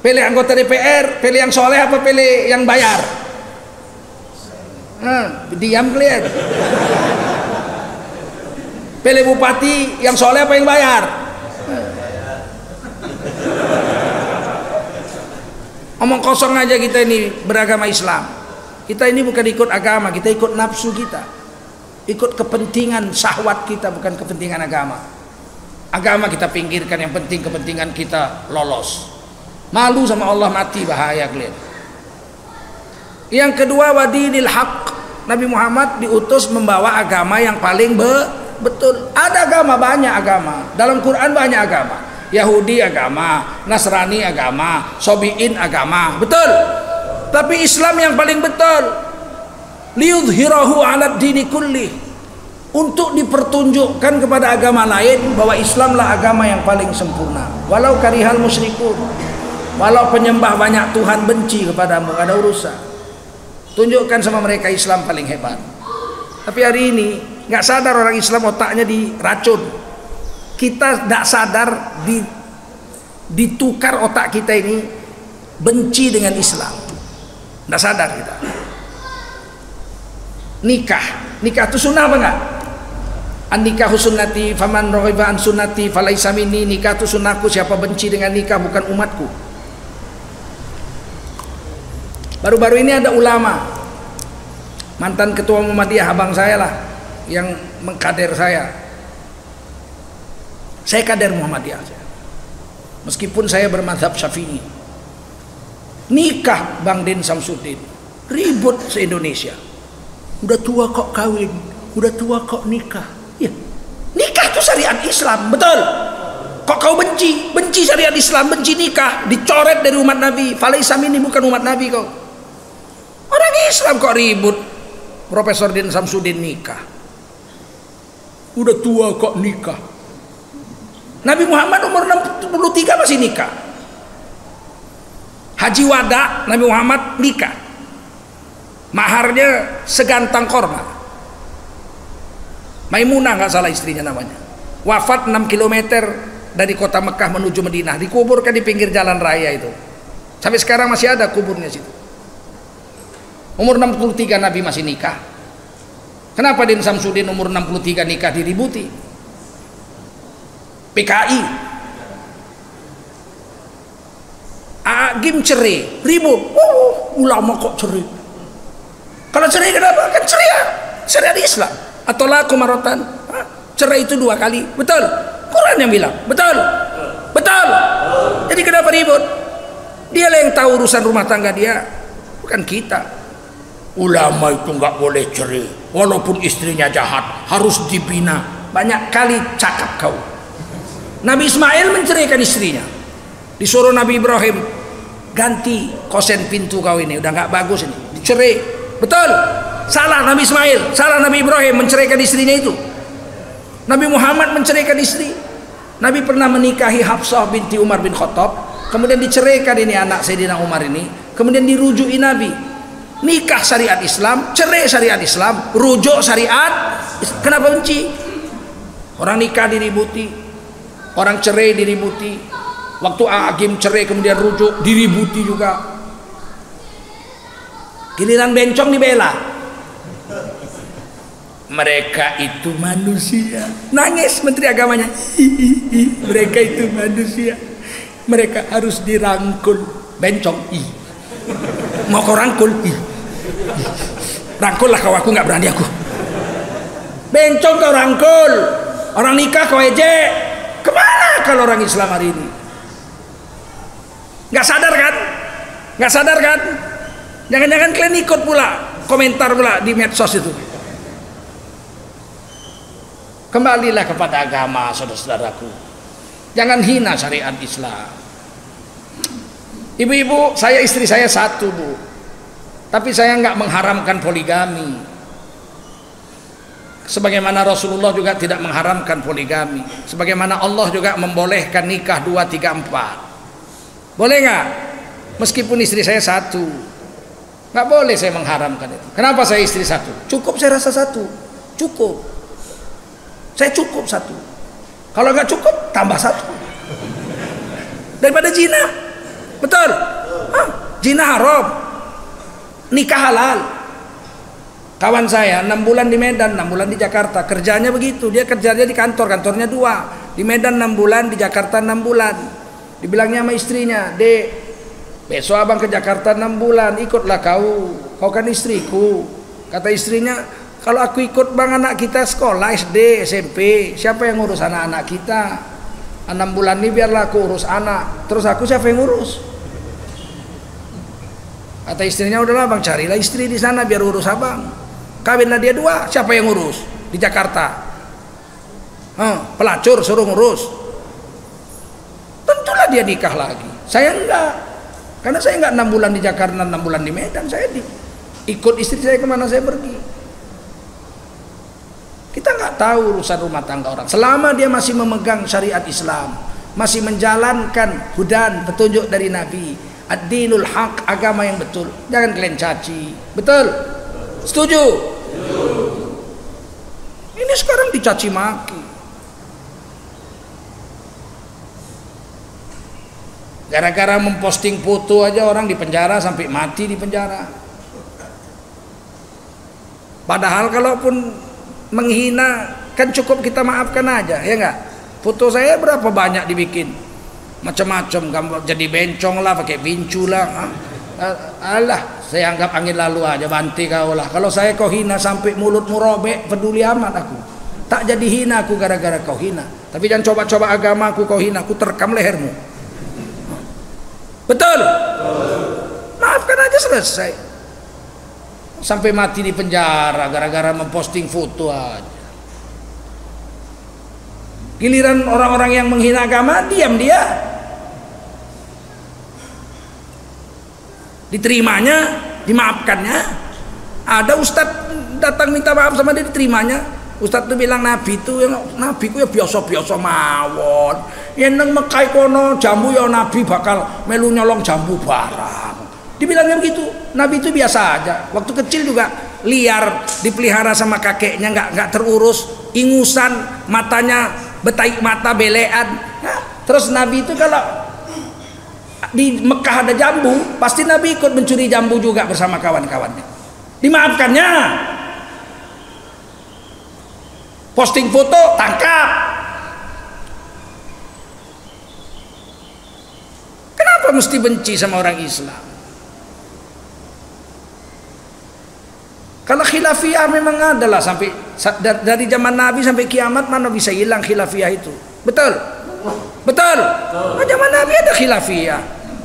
Pilih anggota DPR, pilih yang soleh apa pilih yang bayar? Diam kalian. Pilih bupati yang soleh apa yang bayar? Omong kosong aja kita ini beragama Islam. Kita ini bukan ikut agama, kita ikut nafsu kita. Ikut kepentingan syahwat kita, bukan kepentingan agama. Agama kita pinggirkan, yang penting kepentingan kita lolos. Malu sama Allah mati, bahaya kalian. Yang kedua, wadinil haq. Nabi Muhammad diutus membawa agama yang paling betul. Ada agama, banyak agama. Dalam Quran banyak agama. Yahudi agama, Nasrani agama, Sobiin agama. Betul. Tapi Islam yang paling betul. Liyudhhirahu 'alad dini kulli, untuk dipertunjukkan kepada agama lain bahwa Islamlah agama yang paling sempurna. Walau karihal musyrikun, walau penyembah banyak Tuhan benci kepadamu, gak ada urusan. Tunjukkan sama mereka Islam paling hebat. Tapi hari ini nggak sadar orang Islam, otaknya diracun. Kita tidak sadar ditukar otak kita ini benci dengan Islam. Tidak sadar kita. Nikah itu sunnah apa enggak? An-nikahu sunnati faman raghiba an sunnati falaisa minni. Nikah itu sunnahku, siapa benci dengan nikah bukan umatku. Baru-baru ini ada ulama, mantan ketua Muhammadiyah, abang saya lah yang mengkader saya. Saya kader Muhammadiyah, meskipun saya bermadzhab Syafi'i. Nikah Bang Din Samsudin, ribut se-Indonesia. Udah tua kok kawin, udah tua kok nikah. Ya, nikah itu syariat Islam, betul. Kok kau benci syariat Islam, benci nikah, dicoret dari umat Nabi. Falaisa minni, bukan umat Nabi kau. Orang Islam kok ribut. Profesor Din Samsudin nikah, udah tua kok nikah. Nabi Muhammad umur 63 masih nikah. Haji wada Nabi Muhammad nikah, maharnya segantang korma. Maimunah nggak salah istrinya namanya. Wafat 6 km dari kota Mekah menuju Madinah, dikuburkan di pinggir jalan raya itu. Sampai sekarang masih ada kuburnya situ. Umur 63 Nabi masih nikah. Kenapa Din Samsudin umur 63 nikah diributi? PKI, Agim cerai, ribut. Ulama kok cerai? Kalau cerai kenapa? Kan cerai di Islam. Atau laku marotan, cerai itu 2 kali, betul? Quran yang bilang, betul. Jadi kenapa ribut? Dia lah yang tahu urusan rumah tangga dia, bukan kita. Ulama itu nggak boleh cerai, walaupun istrinya jahat, harus dibina. Banyak kali cakap kau. Nabi Ismail menceraikan istrinya, disuruh Nabi Ibrahim ganti kosen pintu kau ini, udah nggak bagus ini, dicerai. Betul? Salah Nabi Ismail, salah Nabi Ibrahim menceraikan istrinya itu. Nabi Muhammad menceraikan istri. Nabi pernah menikahi Hafsah binti Umar bin Khattab, kemudian diceraikan ini anak Sayyidina Umar ini, kemudian dirujui Nabi. Nikah syariat Islam, cerai syariat Islam, rujuk syariat. Kenapa benci? Orang nikah diributi, orang cerai diributi. Waktu Agim cerai kemudian rujuk diributi juga. Giliran bencong dibela. Mereka itu manusia. Nangis Menteri Agamanya. Mereka itu manusia. Mereka harus dirangkul. Bencong. Mau kau rangkul? Rangkul lah kau, aku nggak berani aku. Bencong kau rangkul. Orang nikah kau ejek. Kemana kalau orang Islam hari ini? Nggak sadar kan? Nggak sadar kan? Jangan-jangan kalian ikut pula komentar pula di medsos itu. Kembalilah kepada agama, saudara-saudaraku. Jangan hina syariat Islam. Ibu-ibu, istri saya satu, Bu. Tapi saya nggak mengharamkan poligami. Sebagaimana Rasulullah juga tidak mengharamkan poligami. Sebagaimana Allah juga membolehkan nikah 2, 3, 4. Boleh nggak? Meskipun istri saya satu. Nggak boleh saya mengharamkan itu. Kenapa saya istri satu? Cukup saya rasa satu. Cukup. Saya cukup satu. Kalau nggak cukup, tambah satu. Daripada zina. Betul? Zina haram. Nikah halal. Kawan saya 6 bulan di Medan, 6 bulan di Jakarta. Kerjanya begitu. Dia kerjanya di kantor, kantornya 2. Di Medan 6 bulan, di Jakarta 6 bulan. Dibilangnya sama istrinya, "Dek, besok abang ke Jakarta 6 bulan, ikutlah kau. Kau kan istriku." Kata istrinya, "Kalau aku ikut bang, anak kita sekolah SD, SMP, siapa yang ngurus anak-anak kita? 6 bulan ini biarlah aku urus anak. Terus aku siapa yang ngurus?" Kata istrinya, "Udahlah bang, carilah istri di sana biar urus abang. Kawinlah dia 2, siapa yang ngurus di Jakarta? Pelacur suruh ngurus. Tentulah dia nikah lagi. Saya enggak, karena saya enggak 6 bulan di Jakarta, 6 bulan di Medan. Saya ikut istri saya kemana saya pergi. Kita nggak tahu urusan rumah tangga orang. Selama dia masih memegang syariat Islam, masih menjalankan hudan, petunjuk dari Nabi, ad-dinul haq, agama yang betul, jangan kalian caci. Betul? Setuju? Ini sekarang dicaci maki. Gara-gara memposting foto aja orang dipenjara sampai mati di penjara. Padahal kalaupun menghina kan cukup kita maafkan aja, ya enggak? Foto saya berapa banyak dibikin, macam-macam gambar, jadi bencong lah, pakai bincu lah. Alah, saya anggap angin lalu aja, banti kau lah. Kalau saya kau hina sampai mulutmu robek, peduli amat aku. Tak jadi hina aku gara-gara kau hina. Tapi jangan coba-coba agamaku kau hina, aku terkam lehermu. Betul? Maafkan aja, selesai. Sampai mati di penjara gara-gara memposting foto aja. Giliran orang-orang yang menghina agama, diam dia. Diterimanya, dimaafkannya. Ada ustadz datang minta maaf sama dia, diterimanya. Ustadz tuh bilang Nabi itu, Nabi ku ya biasa-biasa mawon. Yang nang Mekah kono jambu ya Nabi bakal melu nyolong jambu barang. Dibilangnya begitu. Nabi itu biasa aja. Waktu kecil juga liar, dipelihara sama kakeknya, nggak terurus, ingusan, matanya betaik mata, belean. Nah, terus Nabi itu kalau di Mekah ada jambu, pasti Nabi ikut mencuri jambu juga bersama kawan-kawannya. Dimaafkannya. Posting foto, tangkap. Kenapa mesti benci sama orang Islam? Kalau khilafiyah memang adalah sampai dari zaman Nabi sampai kiamat, mana bisa hilang khilafiyah itu? Betul? Betul? Nah, zaman Nabi ada khilafiyah.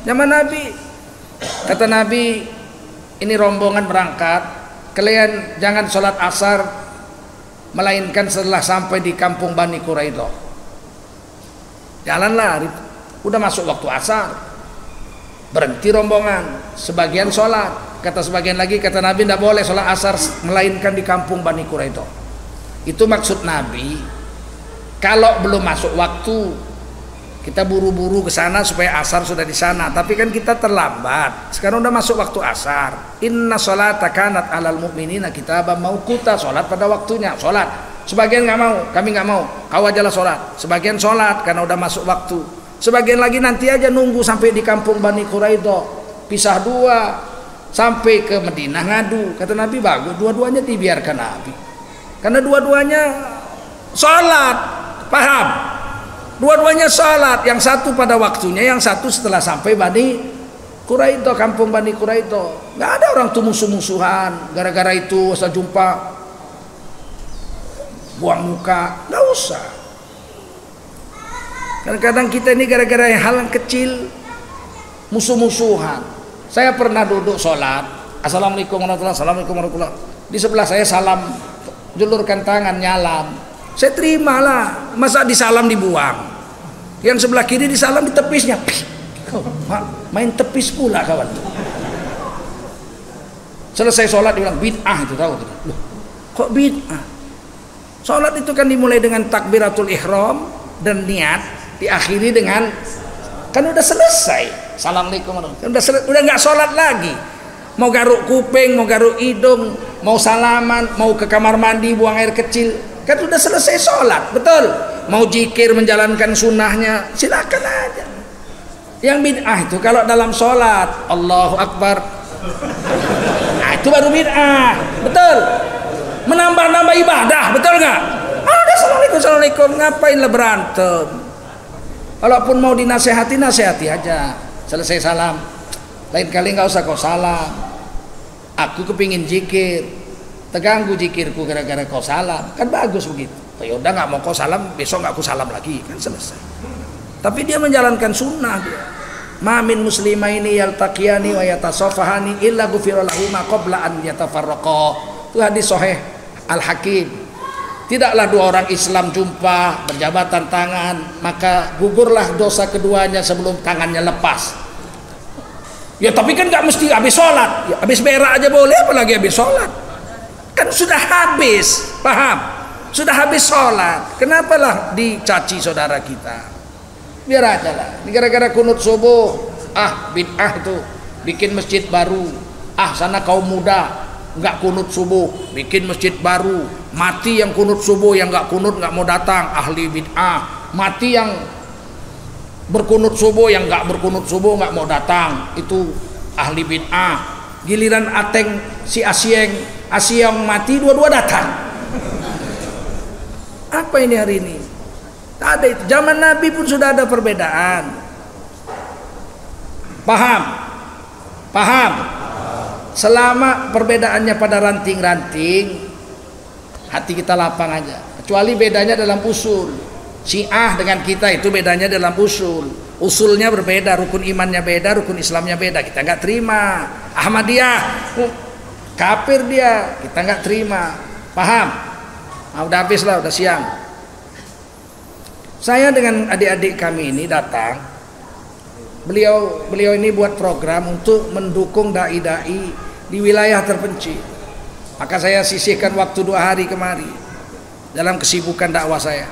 Zaman Nabi, kata Nabi, ini rombongan berangkat, kalian jangan sholat asar melainkan setelah sampai di kampung Bani Quraidah. Jalanlah, udah masuk waktu asar. Berhenti rombongan, sebagian sholat. Kata sebagian lagi, kata Nabi tidak boleh sholat asar melainkan di kampung Bani Quraidah. Itu maksud Nabi, kalau belum masuk waktu kita buru-buru ke sana supaya asar sudah di sana. Tapi kan kita terlambat. Sekarang udah masuk waktu asar. Inna sholata kanat alal mu'minina kitaban mauquta. Sholat pada waktunya, sholat. Sebagian nggak mau, kami nggak mau. Kau ajalah sholat. Sebagian sholat karena udah masuk waktu. Sebagian lagi nanti aja nunggu sampai di kampung Bani Quraidah, pisah dua sampai ke Madinah ngadu. Kata Nabi bagus, dua-duanya dibiarkan Nabi, karena dua-duanya sholat, paham? Dua-duanya sholat, yang satu pada waktunya, yang satu setelah sampai Bani Quraidah, kampung Bani Quraidah. Nggak ada orang tuh musuh-musuhan gara-gara itu asal jumpa buang muka, nggak usah. Kadang-kadang kita ini gara-gara hal yang kecil musuh-musuhan. Saya pernah duduk sholat, assalamualaikum warahmatullahi wabarakatuh, assalamualaikum warahmatullahi wabarakatuh. Di sebelah saya salam, julurkan tangan, nyalam. Saya terimalah, masa disalam dibuang. Yang sebelah kiri disalam di tepisnya. Kau main tepis pula kawan. Selesai sholat dia bilang bid'ah itu, tahu tidak? Loh, kok bid'ah? Sholat itu kan dimulai dengan takbiratul ihram dan niat, diakhiri dengan, kan udah selesai. Assalamualaikum warahmatullahi, udah nggak sholat lagi. Mau garuk kuping, mau garuk hidung, mau salaman, mau ke kamar mandi buang air kecil, kan udah selesai sholat, betul? Mau zikir menjalankan sunnahnya, silakan aja. Yang bid'ah itu kalau dalam sholat Allahu Akbar, nah itu baru bid'ah, betul? Menambah-nambah ibadah, betul nggak? Ada assalamualaikum, ngapainlah berantem? Walaupun mau dinasehati, nasehati aja. Selesai salam, lain kali nggak usah kau salam. Aku kepingin zikir, terganggu zikirku gara-gara kau salam, kan bagus begitu. Oh, yaudah nggak mau kau salam, besok nggak aku salam lagi, kan selesai. Tapi dia menjalankan sunnah dia. Ma min muslimaini yaltaqiyani wa yatasafahani illa ghufira lahuma qabla an yatafarraqa. Itu hadis sahih Al-Hakim. Tidaklah dua orang Islam jumpa berjabatan tangan, maka gugurlah dosa keduanya sebelum tangannya lepas. Ya tapi kan nggak mesti habis sholat, ya, habis berak aja boleh, apalagi habis sholat. Kan sudah habis, paham? Sudah habis sholat, kenapalah dicaci saudara kita? Biar aja lah. Ini gara-gara kunut subuh, bid'ah itu, bikin masjid baru. Sana kaum muda nggak kunut subuh, bikin masjid baru. Mati yang kunut subuh, yang nggak kunut nggak mau datang, ahli bid'ah. Mati yang berkunut subuh, yang nggak berkunut subuh nggak mau datang, itu ahli bid'ah. Giliran ateng si Asyeng mati, dua-dua datang. Apa ini hari ini? Tak ada itu. Zaman Nabi pun sudah ada perbedaan. Paham? Paham? Selama perbedaannya pada ranting-ranting, hati kita lapang aja. Kecuali bedanya dalam usul. Syiah dengan kita itu bedanya dalam usul. Usulnya berbeda, rukun imannya beda, rukun Islamnya beda. Kita nggak terima. Ahmadiyah, kafir dia, kita nggak terima. Paham? Udah habis lah, udah siang. Saya dengan adik-adik kami ini datang. Beliau ini buat program untuk mendukung dai-dai di wilayah terpencil. Maka saya sisihkan waktu 2 hari kemari dalam kesibukan dakwah saya.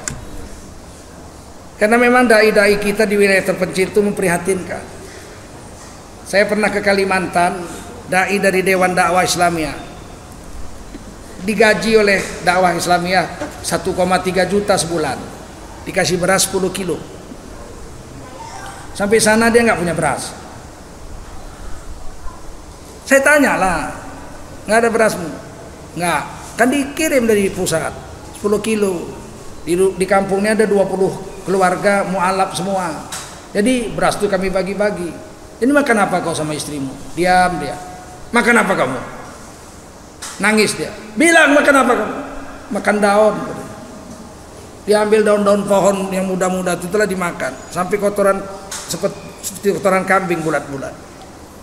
Karena memang dai-dai kita di wilayah terpencil itu memprihatinkan. Saya pernah ke Kalimantan, dai dari Dewan Dakwah Islamiyah digaji oleh dakwah Islamiyah 1,3 juta sebulan, dikasih beras 10 kilo. Sampai sana dia nggak punya beras. Saya tanya lah, nggak ada berasmu? Nggak, kan dikirim dari pusat 10 kilo. Di kampungnya ada 20 keluarga mu'alaf semua. Jadi beras itu kami bagi-bagi. Ini makan apa kau sama istrimu? Diam dia. Makan apa kamu? Nangis dia. Bilang makan apa kamu? Makan daun. Diambil daun-daun pohon yang muda-muda itu telah dimakan. Sampai kotoran seperti kotoran kambing bulat-bulat.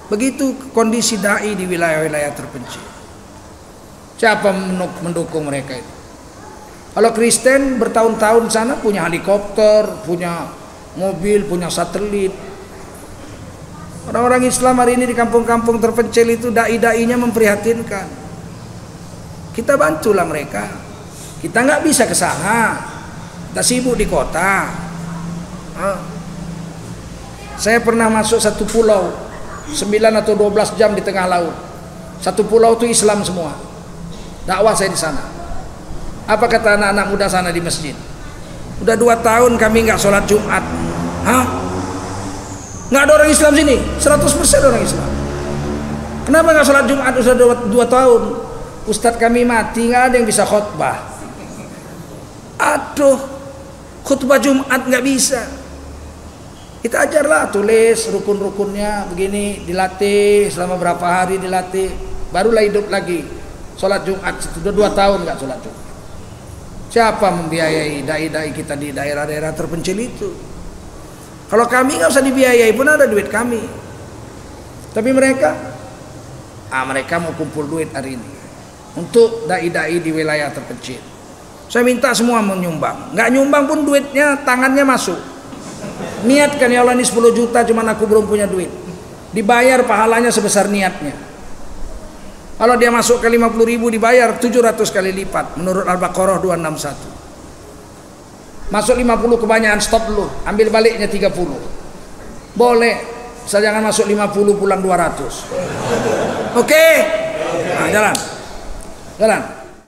Begitu kondisi dai di wilayah-wilayah terpencil. Siapa mendukung mereka itu? Kalau Kristen bertahun-tahun sana punya helikopter, punya mobil, punya satelit. Orang-orang Islam hari ini di kampung-kampung terpencil itu dai-dainya memprihatinkan. Kita bantulah mereka. Kita nggak bisa ke sana. Kita sibuk di kota. Saya pernah masuk satu pulau 9 atau 12 jam di tengah laut. Satu pulau itu Islam semua. Dakwah saya di sana. Apa kata anak-anak muda sana di masjid? Udah 2 tahun kami nggak sholat Jumat. Nggak ada orang Islam sini. 100% orang Islam. Kenapa nggak sholat Jumat? Sudah 2 tahun. Ustadz kami mati, nggak ada yang bisa khutbah. Aduh, khutbah Jumat nggak bisa. Kita ajarlah, tulis rukun-rukunnya begini, dilatih selama berapa hari dilatih, barulah hidup lagi. Sholat Jumat sudah 2 tahun nggak sholat Jumat. Siapa membiayai dai-dai kita di daerah-daerah terpencil itu? Kalau kami nggak usah dibiayai pun ada duit kami. Tapi mereka mau kumpul duit hari ini untuk dai-dai di wilayah terpencil. Saya minta semua menyumbang. Nggak nyumbang pun duitnya tangannya masuk. Niatkan, ya Allah ini 10 juta cuman aku belum punya duit. Dibayar pahalanya sebesar niatnya. Kalau dia masuk ke 50.000 dibayar 700 kali lipat menurut Al-Baqarah 261. Masuk 50 kebanyakan, stop dulu, ambil baliknya 30. Boleh, saya jangan masuk 50 pulang 200. Oke? Nah, jalan.